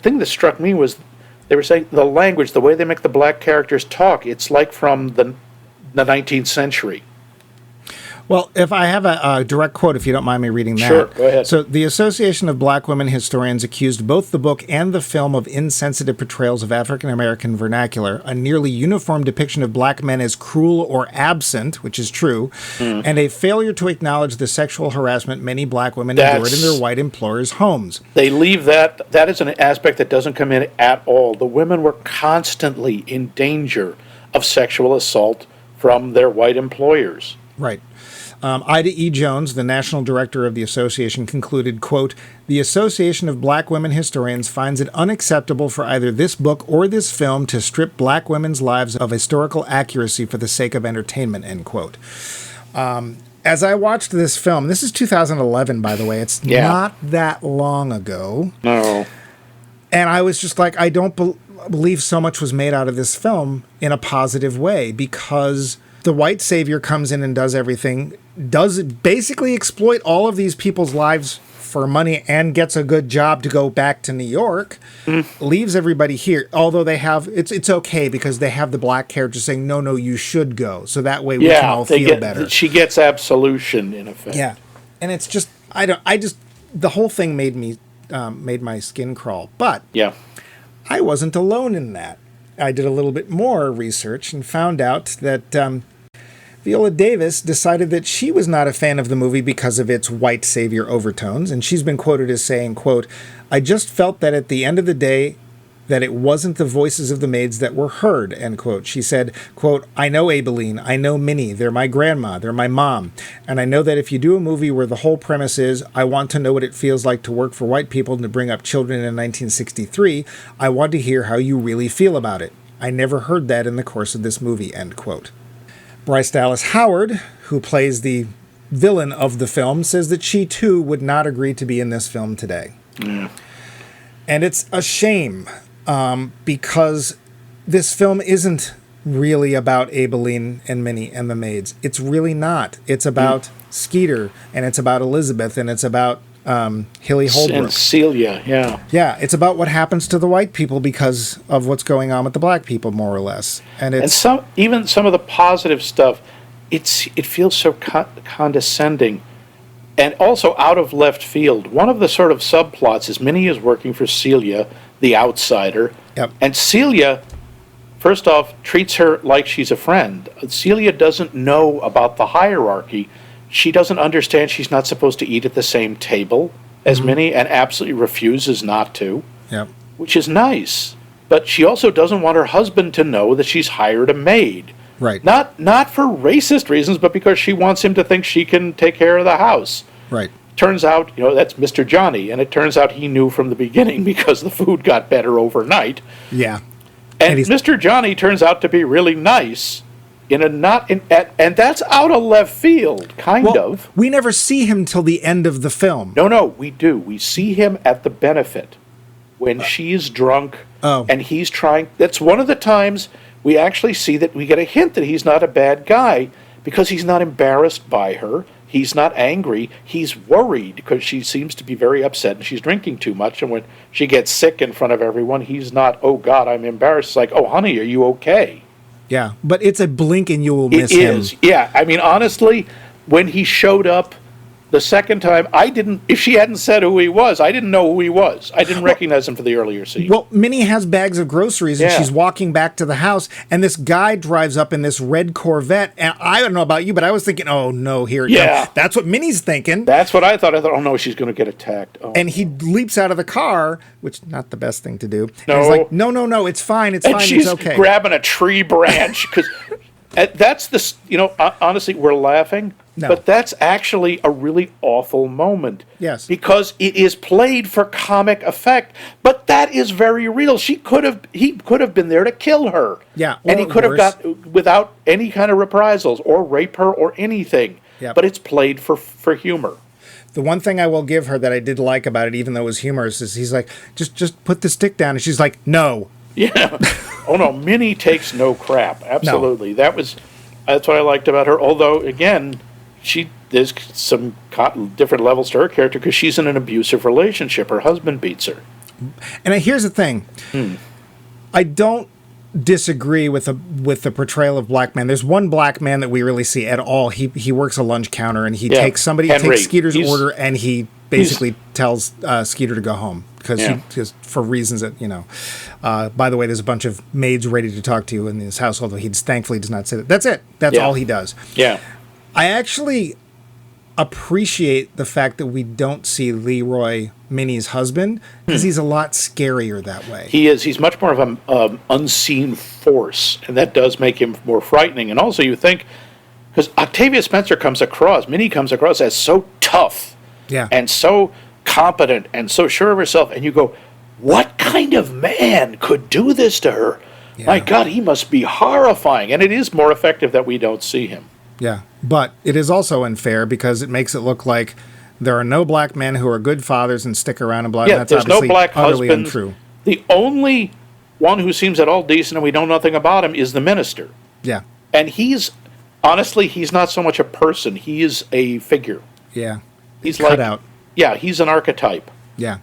thing that struck me was they were saying the language, the way they make the black characters talk, it's like from the 19th century. Well, if I have a direct quote, if you don't mind me reading that. Sure, go ahead. So, the Association of Black Women Historians accused both the book and the film of insensitive portrayals of African American vernacular, a nearly uniform depiction of black men as cruel or absent, which is true, and a failure to acknowledge the sexual harassment many black women endured in their white employers' homes. They leave that. That is an aspect that doesn't come in at all. The women were constantly in danger of sexual assault from their white employers. Right. Ida E. Jones, the national director of the association, concluded, quote, "The Association of Black Women Historians finds it unacceptable for either this book or this film to strip black women's lives of historical accuracy for the sake of entertainment," end quote. As I watched this film, this is 2011, by the way. It's not that long ago. No. And I was just like, I don't believe so much was made out of this film in a positive way, because the white savior comes in and does everything, does basically exploit all of these people's lives for money and gets a good job to go back to New York, leaves everybody here. Although they have, it's okay because they have the black character saying, no, you should go. So that way we can all feel better. She gets absolution in effect. Yeah. And it's just, the whole thing made my skin crawl. But I wasn't alone in that. I did a little bit more research and found out that Viola Davis decided that she was not a fan of the movie because of its white savior overtones, and she's been quoted as saying, quote, "I just felt that at the end of the day that it wasn't the voices of the maids that were heard," end quote. She said, quote, "I know Aibileen, I know Minnie, they're my grandma, they're my mom, and I know that if you do a movie where the whole premise is, I want to know what it feels like to work for white people and to bring up children in 1963, I want to hear how you really feel about it. I never heard that in the course of this movie," end quote. Bryce Dallas Howard, who plays the villain of the film, says that she too would not agree to be in this film today. And it's a shame, because this film isn't really about Aibileen and Minnie and the maids. It's really not. It's about Skeeter, and it's about Elizabeth, and it's about Hilly Holbrook. And Celia, yeah. Yeah, it's about what happens to the white people because of what's going on with the black people, more or less. And even some of the positive stuff, it feels so condescending and also out of left field. One of the sort of subplots is Minnie is working for Celia, the outsider, and Celia, first off, treats her like she's a friend. Celia doesn't know about the hierarchy. She doesn't understand she's not supposed to eat at the same table as Minnie and absolutely refuses not to, which is nice. But she also doesn't want her husband to know that she's hired a maid. Right. Not for racist reasons, but because she wants him to think she can take care of the house. Right. Turns out, that's Mr. Johnny, and it turns out he knew from the beginning because the food got better overnight. Yeah. And Mr. Johnny turns out to be really nice. And that's out of left field, kind of. We never see him till the end of the film. No, we do. We see him at the benefit when she's drunk and he's trying. That's one of the times we actually see that we get a hint that he's not a bad guy because he's not embarrassed by her. He's not angry. He's worried because she seems to be very upset and she's drinking too much. And when she gets sick in front of everyone, he's not, oh, God, I'm embarrassed. It's like, oh, honey, are you okay? Yeah, but it's a blink and you will miss him. It is, yeah. I mean, honestly, when he showed up the second time, if she hadn't said who he was, I didn't know who he was. I didn't recognize him for the earlier scene. Well, Minnie has bags of groceries, and she's walking back to the house, and this guy drives up in this red Corvette, and I don't know about you, but I was thinking, oh, no, here it comes. That's what Minnie's thinking. That's what I thought. I thought, oh, no, she's going to get attacked. Oh. And he leaps out of the car, which not the best thing to do. No. And he's like, no, it's fine, it's fine, she's it's okay. Grabbing a tree branch, because that's the, honestly, we're laughing. No. But that's actually a really awful moment. Yes. Because it is played for comic effect, but that is very real. He could have been there to kill her. Yeah. And he could have got without any kind of reprisals or rape her or anything. Yep. But it's played for humor. The one thing I will give her that I did like about it, even though it was humorous, is he's like, just put the stick down. And she's like, no. Yeah. Oh, no. Minnie takes no crap. Absolutely. No. That's what I liked about her. Although, again, there's some different levels to her character because she's in an abusive relationship. Her husband beats her. And here's the thing. I don't disagree with the portrayal of black men. There's one black man that we really see at all. He works a lunch counter and he takes Skeeter's order and he basically tells Skeeter to go home because for reasons that by the way, there's a bunch of maids ready to talk to you in this household. He thankfully does not say that. That's it. That's all he does. Yeah. I actually appreciate the fact that we don't see Leroy, Minnie's husband, because he's a lot scarier that way. He is. He's much more of an unseen force, and that does make him more frightening. And also you think, because Octavia Spencer Minnie comes across as so tough and so competent and so sure of herself, and you go, what kind of man could do this to her? Yeah. My God, he must be horrifying. And it is more effective that we don't see him. Yeah, but it is also unfair because it makes it look like there are no black men who are good fathers and stick around and blah. Yeah, that's there's no black utterly husbands. Untrue. The only one who seems at all decent and we know nothing about him is the minister. Yeah. And he's not so much a person. He is a figure. Yeah. He's cut out. Yeah, he's an archetype. Yeah.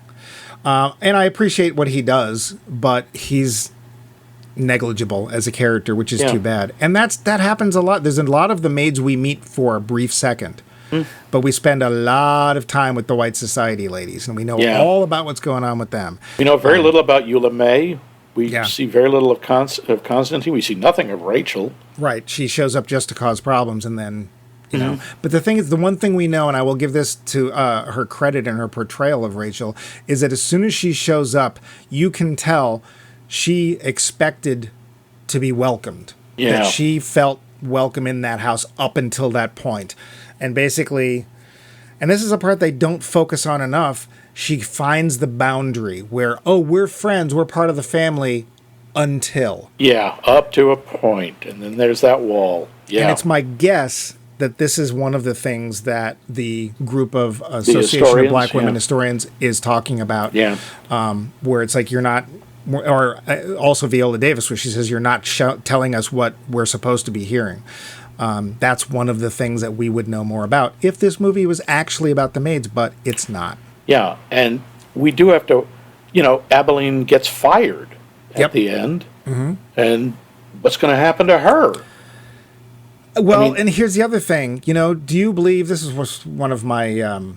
And I appreciate what he does, but he's negligible as a character, which is too bad. And that happens a lot. There's a lot of the maids we meet for a brief second, but we spend a lot of time with the white society ladies, and we know all about what's going on with them. We know very little about Eula May. We see very little of Constantine. We see nothing of Rachel. Right. She shows up just to cause problems, and then you know. But the thing is, the one thing we know, and I will give this to her credit in her portrayal of Rachel, is that as soon as she shows up, you can tell she expected to be welcomed. Yeah. That she felt welcome in that house up until that point. And basically, and this is a part they don't focus on enough, she finds the boundary where, oh, we're friends, we're part of the family, until. Yeah, up to a point. And then there's that wall. Yeah. And it's my guess that this is one of the things that the group of Association of Black Women Historians is talking about. Yeah. Where it's like you're not... Or also Viola Davis, where she says, you're not telling us what we're supposed to be hearing. That's one of the things that we would know more about if this movie was actually about the maids, but it's not. Yeah, and we do have to, Abilene gets fired at the end, and what's going to happen to her? Well, and here's the other thing. Do you believe, this was one of my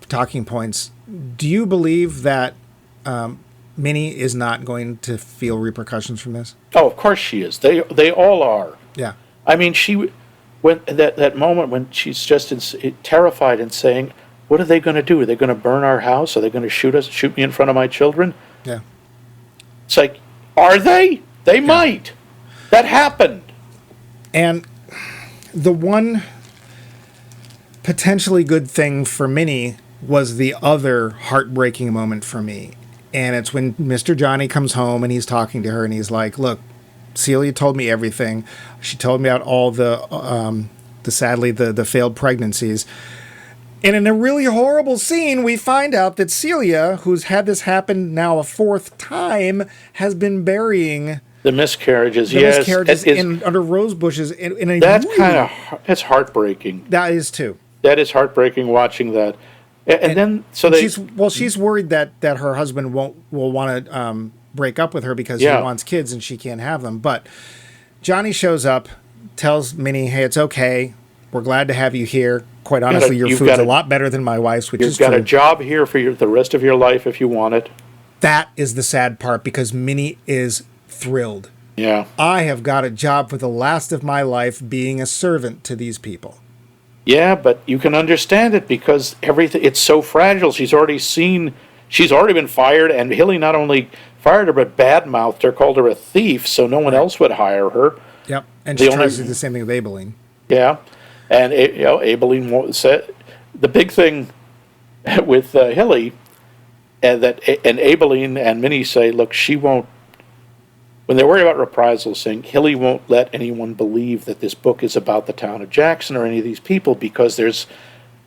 talking points, do you believe that Minnie is not going to feel repercussions from this? Oh, of course she is. They all are. Yeah. I mean, when that moment when she's just terrified and saying, "What are they going to do? Are they going to burn our house? Are they going to shoot me in front of my children?" Yeah. It's like, are they? They might. That happened. And the one potentially good thing for Minnie was the other heartbreaking moment for me. And it's when Mr. Johnny comes home and he's talking to her and he's like, "Look, Celia told me everything. She told me about all the sadly, the failed pregnancies." And in a really horrible scene, we find out that Celia, who's had this happen now a fourth time, has been burying the miscarriages. Under rose bushes. In a that's that's heartbreaking. That is too. That is heartbreaking watching that. And then she's worried that her husband will want to break up with her because he wants kids and she can't have them. But Johnny shows up, tells Minnie, "Hey, it's okay. We're glad to have you here. Quite honestly, your food's a lot better than my wife's, which is true. You've got a job here for the rest of your life if you want it." That is the sad part because Minnie is thrilled. Yeah. I have got a job for the last of my life being a servant to these people. Yeah, but you can understand it because it's so fragile. She's already been fired, and Hilly not only fired her but badmouthed her, called her a thief, so no one else would hire her. Yep, and she tries to do the same thing with Abilene. Yeah, and Abilene said the big thing with Hilly, and Abilene and Minnie say, look, she won't. When they're worried about reprisals, saying Hilly won't let anyone believe that this book is about the town of Jackson or any of these people because there's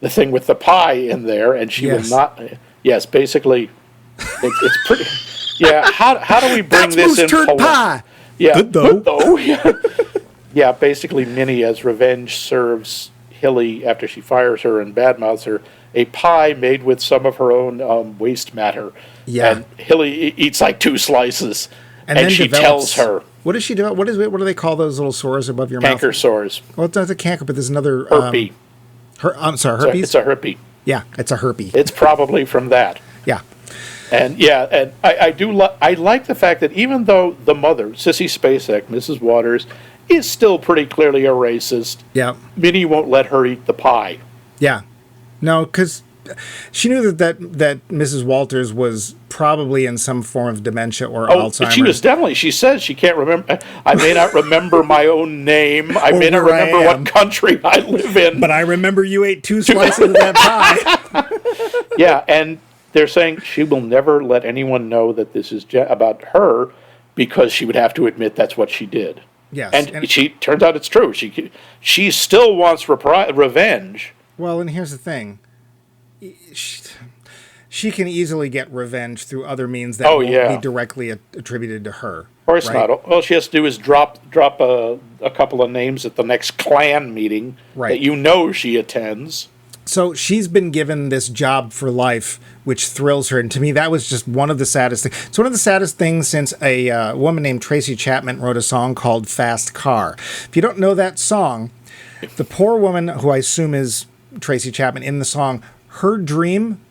the thing with the pie in there, and she will not. Yes, basically, it's pretty. Yeah, how do we bring this in? Turd pie. Yeah, good though. Yeah, basically, Minnie, as revenge, serves Hilly after she fires her and badmouths her a pie made with some of her own waste matter. Yeah, and Hilly eats like 2 slices. And then she tells her. What does she do? What do they call those little sores above your mouth? Canker sores. Well, it's not a canker, but there's another... Herpes. I'm sorry, herpes? It's a herpes. Yeah, it's a herpes. It's probably from that. Yeah. And I like the fact that even though the mother, Sissy Spacek, Mrs. Waters, is still pretty clearly a racist, Minnie won't let her eat the pie. Yeah. No, because she knew that Mrs. Walters was probably in some form of dementia or Alzheimer's. She was definitely. She says she can't remember. I may not remember my own name. I may not remember what country I live in. But I remember you ate 2 slices of that pie. Yeah, and they're saying she will never let anyone know that this is about her because she would have to admit that's what she did. Yes, and she turns out it's true. She still wants revenge. Well, and here's the thing. She can easily get revenge through other means that won't be directly attributed to her. Of course not. All she has to do is drop a couple of names at the next Klan meeting that she attends. So she's been given this job for life, which thrills her. And to me, that was just one of the saddest things. It's one of the saddest things since a woman named Tracy Chapman wrote a song called Fast Car. If you don't know that song, the poor woman, who I assume is Tracy Chapman in the song, her dream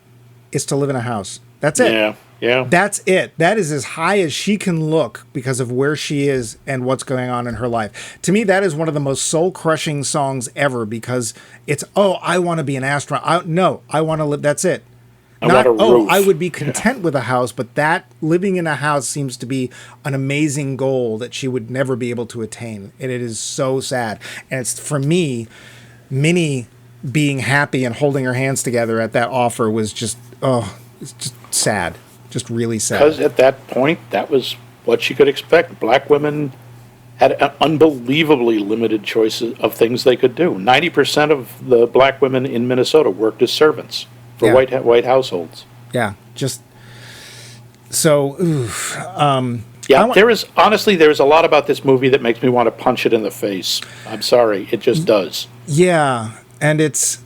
is to live in a house. That's it. Yeah. That's it. That is as high as she can look because of where she is and what's going on in her life. To me, that is one of the most soul-crushing songs ever because it's, I want to be an astronaut. I want to live. That's it. Not, I would be content with a house, but that living in a house seems to be an amazing goal that she would never be able to attain. And it is so sad. And it's, for me, Minnie being happy and holding her hands together at that offer was just, it's just sad. Just really sad. Because at that point, that was what she could expect. Black women had an unbelievably limited choices of things they could do. 90% of the black women in Minnesota worked as servants for white households. Yeah, just so. There is a lot about this movie that makes me want to punch it in the face. I'm sorry, it just does. Yeah, and it's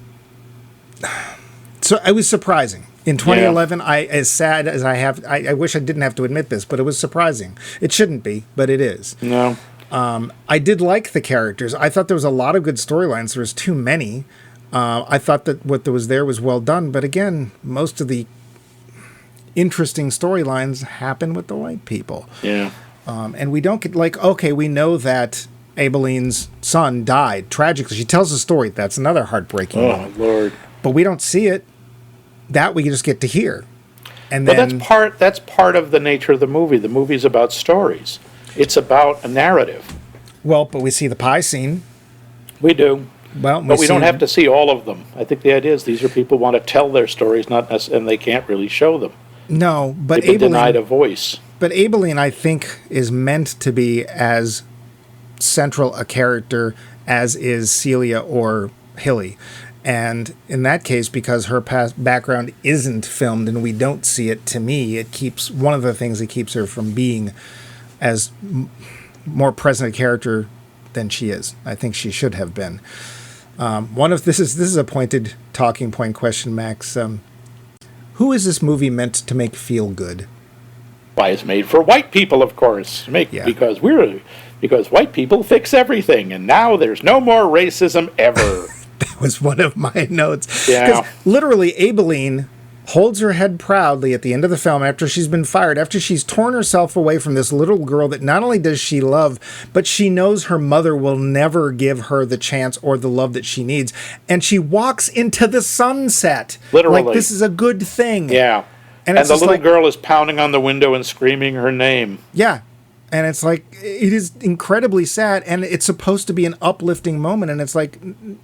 so it was surprising. In 2011, as sad as I wish I didn't have to admit this, but it was surprising. It shouldn't be, but it is. No. I did like the characters. I thought there was a lot of good storylines. There was too many. I thought that what there was well done, but again, most of the interesting storylines happen with the white people. Yeah. And we don't get, like, okay, we know that Abilene's son died tragically. She tells a story. That's another heartbreaking moment. Oh, Lord. But we don't see it. That we just get to hear. And But then that's part of the nature of the movie. The movie's about stories. It's about a narrative. well, but we see the pie scene. We do. Well, But we don't have to see all of them. I think the idea is these are people who want to tell their stories, and they can't really show them. No, but They've been denied a voice. But Abilene, I think, is meant to be as central a character as is Celia or Hilly. And in that case, because her past background isn't filmed and we don't see it, to me, it keeps one of the things that keeps her from being as more present a character than she is. I think she should have been. This is a pointed talking point question, Max. Who is this movie meant to make feel good? Why, it's made for white people, of course. Because white people fix everything, and now there's no more racism ever. That was one of my notes. Yeah. Because literally, Abilene holds her head proudly at the end of the film after she's been fired, after she's torn herself away from this little girl that not only does she love, but she knows her mother will never give her the chance or the love that she needs. And she walks into the sunset. Literally. Like, this is a good thing. Yeah. And the little girl is pounding on the window and screaming her name. Yeah. And it's like, it is incredibly sad, and it's supposed to be an uplifting moment, and it's like,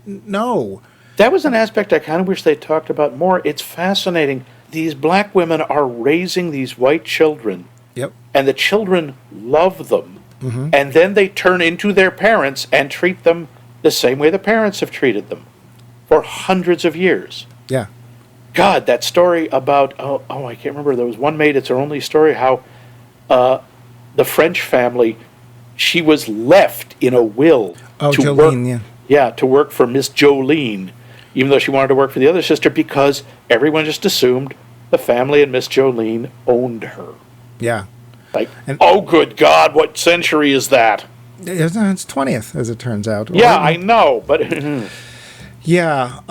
no. That was an aspect I kind of wish they talked about more. It's fascinating. These black women are raising these white children. Yep. And the children love them. Mm-hmm. And then they turn into their parents and treat them the same way the parents have treated them for hundreds of years. Yeah. God, that story about, I can't remember. There was one maid, it's her only story, how the French family, she was left in a will to Jolene, work. Yeah, to work for Miss Jolene, even though she wanted to work for the other sister, because everyone just assumed the family and Miss Jolene owned her. Yeah. Like, oh, good God, what century is that? It's 20th, as it turns out. Yeah, I know, but yeah,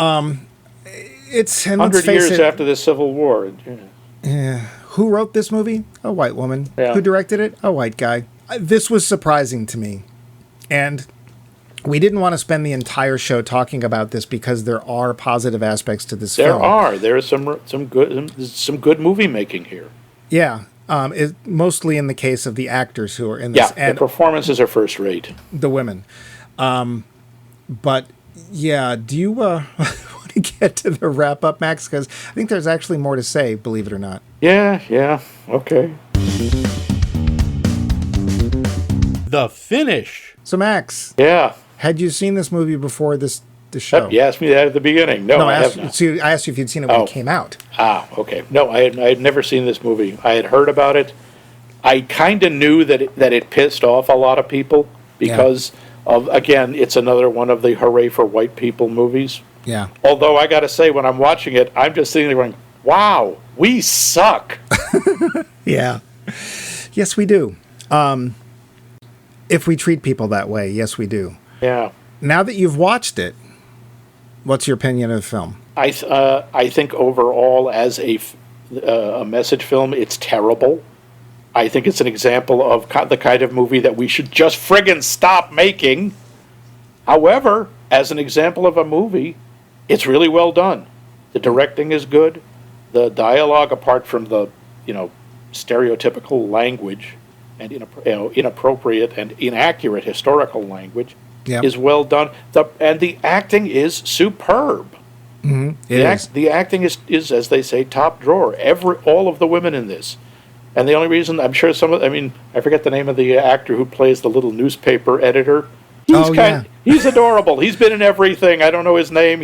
it's 100 years after the Civil War. Yeah. Who wrote this movie? A white woman. Yeah. Who directed it? A white guy. This was surprising to me, and we didn't want to spend the entire show talking about this because there are positive aspects to this film. There is some good movie making here. Yeah. Mostly in the case of the actors who are in this. Yeah, and the performances are first rate. The women. But, yeah, do you want to get to the wrap-up, Max? Because I think there's actually more to say, believe it or not. Yeah, okay. The finish. So, Max. Yeah. Had you seen this movie before the show? You asked me that at the beginning. No, I have not. So I asked you if you'd seen it when it came out. Ah, okay. No, I had never seen this movie. I had heard about it. I kind of knew that it pissed off a lot of people because of, again, it's another one of the hooray for white people movies. Yeah. Although I got to say, when I'm watching it, I'm just sitting there going, wow, we suck. Yeah. Yes, we do. If we treat people that way, yes, we do. Yeah. Now that you've watched it, what's your opinion of the film? I think overall, as a message film, it's terrible. I think it's an example of the kind of movie that we should just friggin' stop making. However, as an example of a movie, it's really well done. The directing is good. The dialogue, apart from the stereotypical language and inappropriate and inaccurate historical language, is well done. And the acting is superb. Mm-hmm. The acting is, as they say, top drawer. All of the women in this. And the only reason, I'm sure I forget the name of the actor who plays the little newspaper editor. He's adorable. He's been in everything. I don't know his name.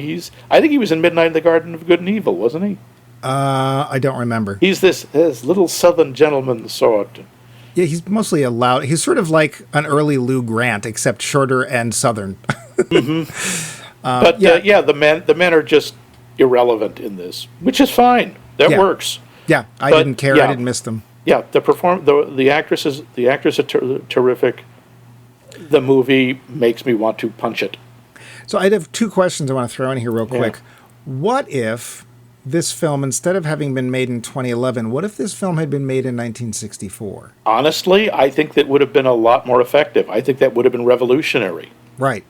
I think he was in Midnight in the Garden of Good and Evil, wasn't he? I don't remember. He's this little southern gentleman sort. Yeah, he's mostly loud. He's sort of like an early Lou Grant, except shorter and southern. Mm-hmm. The men are just irrelevant in this, which is fine. That works. Yeah, I But, didn't care. I didn't miss them. Yeah, the actress is terrific. The movie makes me want to punch it. So I have two questions I want to throw in here real quick. What if this film, instead of having been made in 2011, what if this film had been made in 1964? Honestly, I think that would have been a lot more effective. I think that would have been revolutionary. Right.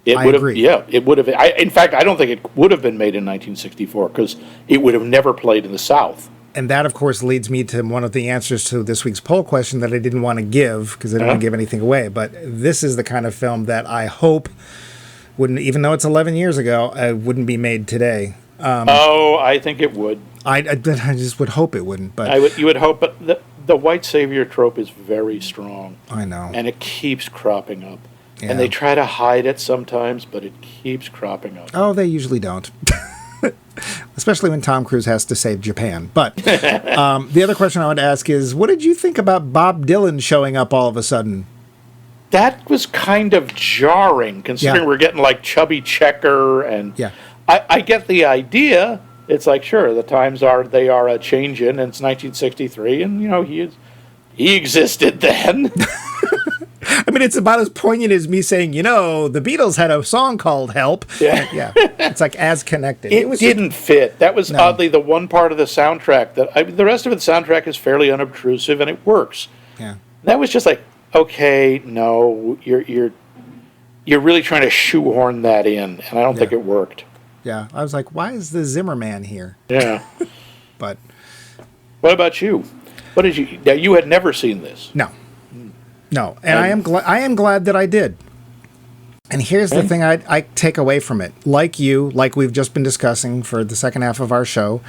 It I would agree. have. Yeah, it would have. In fact, I don't think it would have been made in 1964 because it would have never played in the South. And that, of course, leads me to one of the answers to this week's poll question that I didn't want to give because I didn't want to give anything away. But this is the kind of film that I hope wouldn't, even though it's 11 years ago, wouldn't be made today. I think it would. I just would hope it wouldn't. But you would hope, but the white savior trope is very strong. I know. And it keeps cropping up. Yeah. And they try to hide it sometimes, but it keeps cropping up. Oh, they usually don't. Especially when Tom Cruise has to save Japan. But the other question I would ask is, what did you think about Bob Dylan showing up all of a sudden? That was kind of jarring, considering we're getting like Chubby Checker, and I get the idea. It's like, sure, the times they are a changing, and it's 1963, and he existed then. I mean, it's about as poignant as me saying, the Beatles had a song called Help. Yeah. It's like as connected. It didn't fit. That was oddly the one part of the soundtrack the rest of the soundtrack is fairly unobtrusive and it works. Yeah. That was just like, okay, no, you're really trying to shoehorn that in, and I don't think it worked. Yeah. I was like, why is the Zimmerman here? Yeah. But what about you? What did you? Now, you had never seen this. No, and I am glad that I did. And here's the thing I take away from it. Like we've just been discussing for the second half of our show,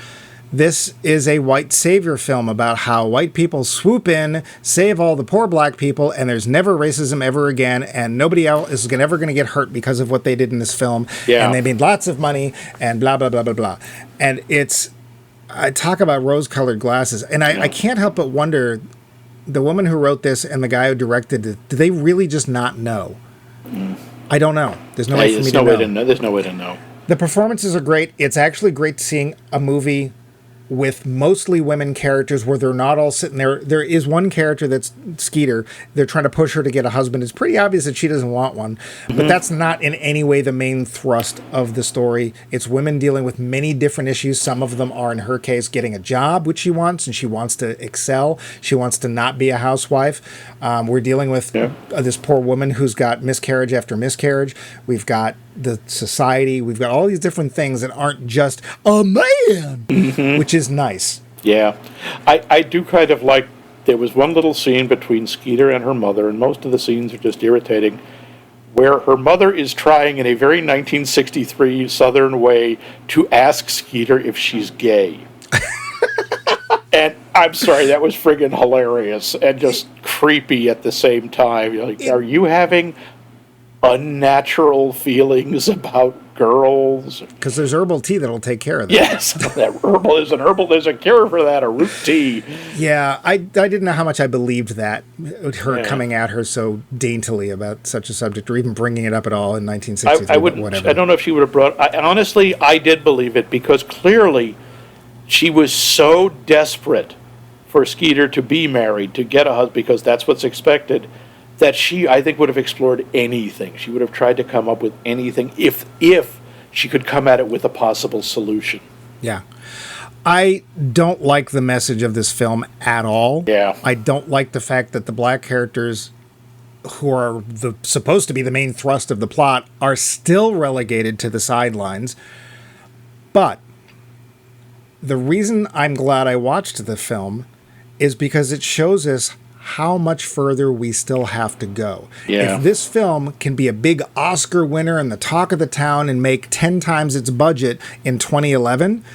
this is a white savior film about how white people swoop in, save all the poor black people, and there's never racism ever again, and nobody else is ever going to get hurt because of what they did in this film. Yeah. And they made lots of money, and blah, blah, blah, blah, blah. And I talk about rose-colored glasses, and I can't help but wonder, the woman who wrote this and the guy who directed it, do they really just not know? I don't know. There's no way for me to know. There's no way to know. The performances are great. It's actually great seeing a movie with mostly women characters where they're not all sitting there. There is one character that's Skeeter. They're trying to push her to get a husband. It's pretty obvious that she doesn't want one, but that's not in any way the main thrust of the story. It's women dealing with many different issues. Some of them are, in her case, getting a job, which she wants, and she wants to excel. She wants to not be a housewife. We're dealing with this poor woman who's got miscarriage after miscarriage. We've got the society. We've got all these different things that aren't just a man, which is nice. Yeah. I do kind of like, there was one little scene between Skeeter and her mother, and most of the scenes are just irritating, where her mother is trying in a very 1963 Southern way to ask Skeeter if she's gay. And I'm sorry, that was friggin' hilarious and just creepy at the same time. You're like, are you having unnatural feelings about girls? Because there's herbal tea that'll take care of that. Yes, there's a cure for that, a root tea. Yeah, I didn't know how much I believed that, her coming at her so daintily about such a subject, or even bringing it up at all in 1963. Whatever. I don't know if she would have brought. Honestly, I did believe it because clearly she was so desperate for Skeeter to be married, to get a husband, because that's what's expected, that she, I think, would have explored anything. She would have tried to come up with anything if she could come at it with a possible solution. Yeah. I don't like the message of this film at all. Yeah. I don't like the fact that the black characters, who are supposed to be the main thrust of the plot, are still relegated to the sidelines. But the reason I'm glad I watched the film is because it shows us how much further we still have to go. Yeah. If this film can be a big Oscar winner and the talk of the town and make 10 times its budget in 2011,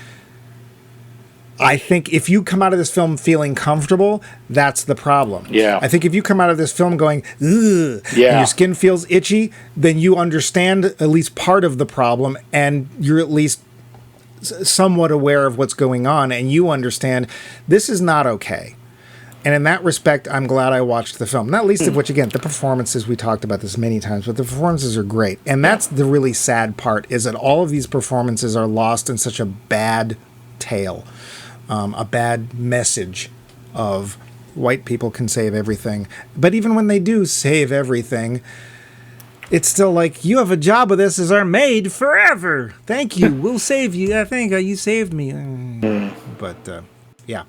I think if you come out of this film feeling comfortable, that's the problem. Yeah. I think if you come out of this film going, ugh, and your skin feels itchy, then you understand at least part of the problem, and you're at least somewhat aware of what's going on, and you understand this is not okay. And in that respect, I'm glad I watched the film. Not least of which, again, the performances, we talked about this many times, but the performances are great. And that's the really sad part, is that all of these performances are lost in such a bad tale. a bad message of white people can save everything. But even when they do save everything, it's still like, you have a job with us as our maid forever. Thank you. We'll save you. I think you saved me. But yeah.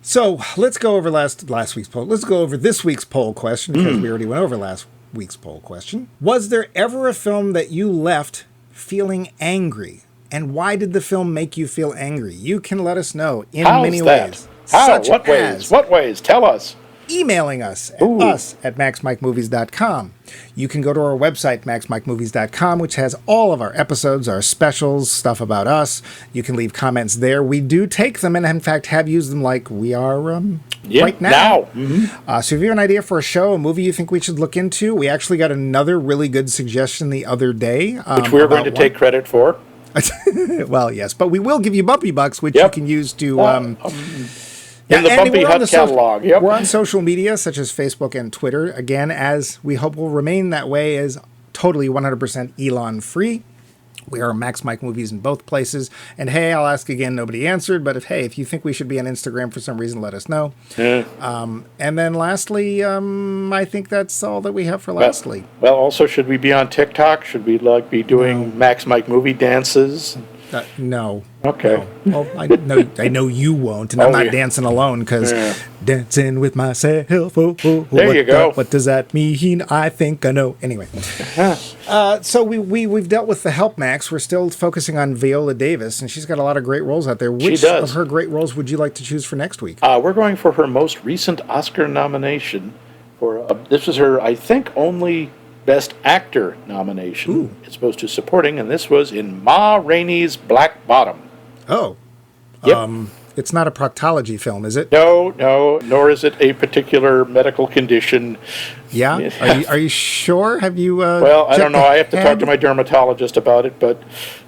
So let's go over last week's poll. Let's go over this week's poll question, because we already went over last week's poll question. Was there ever a film that you left feeling angry? And why did the film make you feel angry? You can let us know in many ways. How? What ways? What ways? Tell us. Emailing us at maxmikemovies.com. You can go to our website, maxmikemovies.com, which has all of our episodes, our specials, stuff about us. You can leave comments there. We do take them and, in fact, have used them like we are right now. So if you have an idea for a show, a movie you think we should look into, we actually got another really good suggestion the other day. Which we're going to take credit for. Well, yes, but we will give you Bumpy Bucks, which you can use to... in the Bumpy Hut catalog. We're on social media, such as Facebook and Twitter. Again, as we hope will remain that way, is totally 100% Elon-free. We are Max Mike Movies in both places. And hey, I'll ask again, nobody answered, but if you think we should be on Instagram for some reason, let us know. And then lastly, I think that's all that we have for lastly. Well, also, should we be on TikTok? Should we be doing Max Mike movie dances? No. Okay. No. Well, I know you won't, and I'm not dancing alone, because dancing with myself. There you go. What does that mean? I think I know. Anyway. So we've dealt with the help, Max. We're still focusing on Viola Davis, and she's got a lot of great roles out there. Which of her great roles would you like to choose for next week? We're going for her most recent Oscar nomination. This was her, I think, only Best Actor nomination. It's supposed to supporting, and this was in Ma Rainey's Black Bottom. Oh. Yep. It's not a proctology film, is it? No, nor is it a particular medical condition. Yeah? Are you sure? Have you well, I don't know. I have to talk to my dermatologist about it, but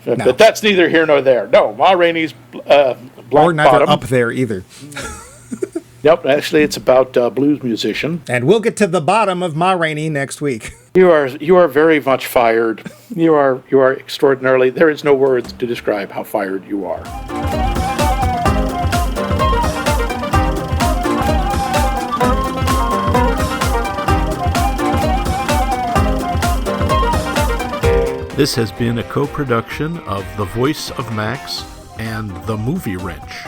that's neither here nor there. No, Ma Rainey's Black Bottom. Or neither up there either. Nope, actually it's about a blues musician. And we'll get to the bottom of Ma Rainey next week. You are very much fired. You are extraordinarily, there is no words to describe how fired you are. This has been a co-production of The Voice of Max and The Movie Wrench.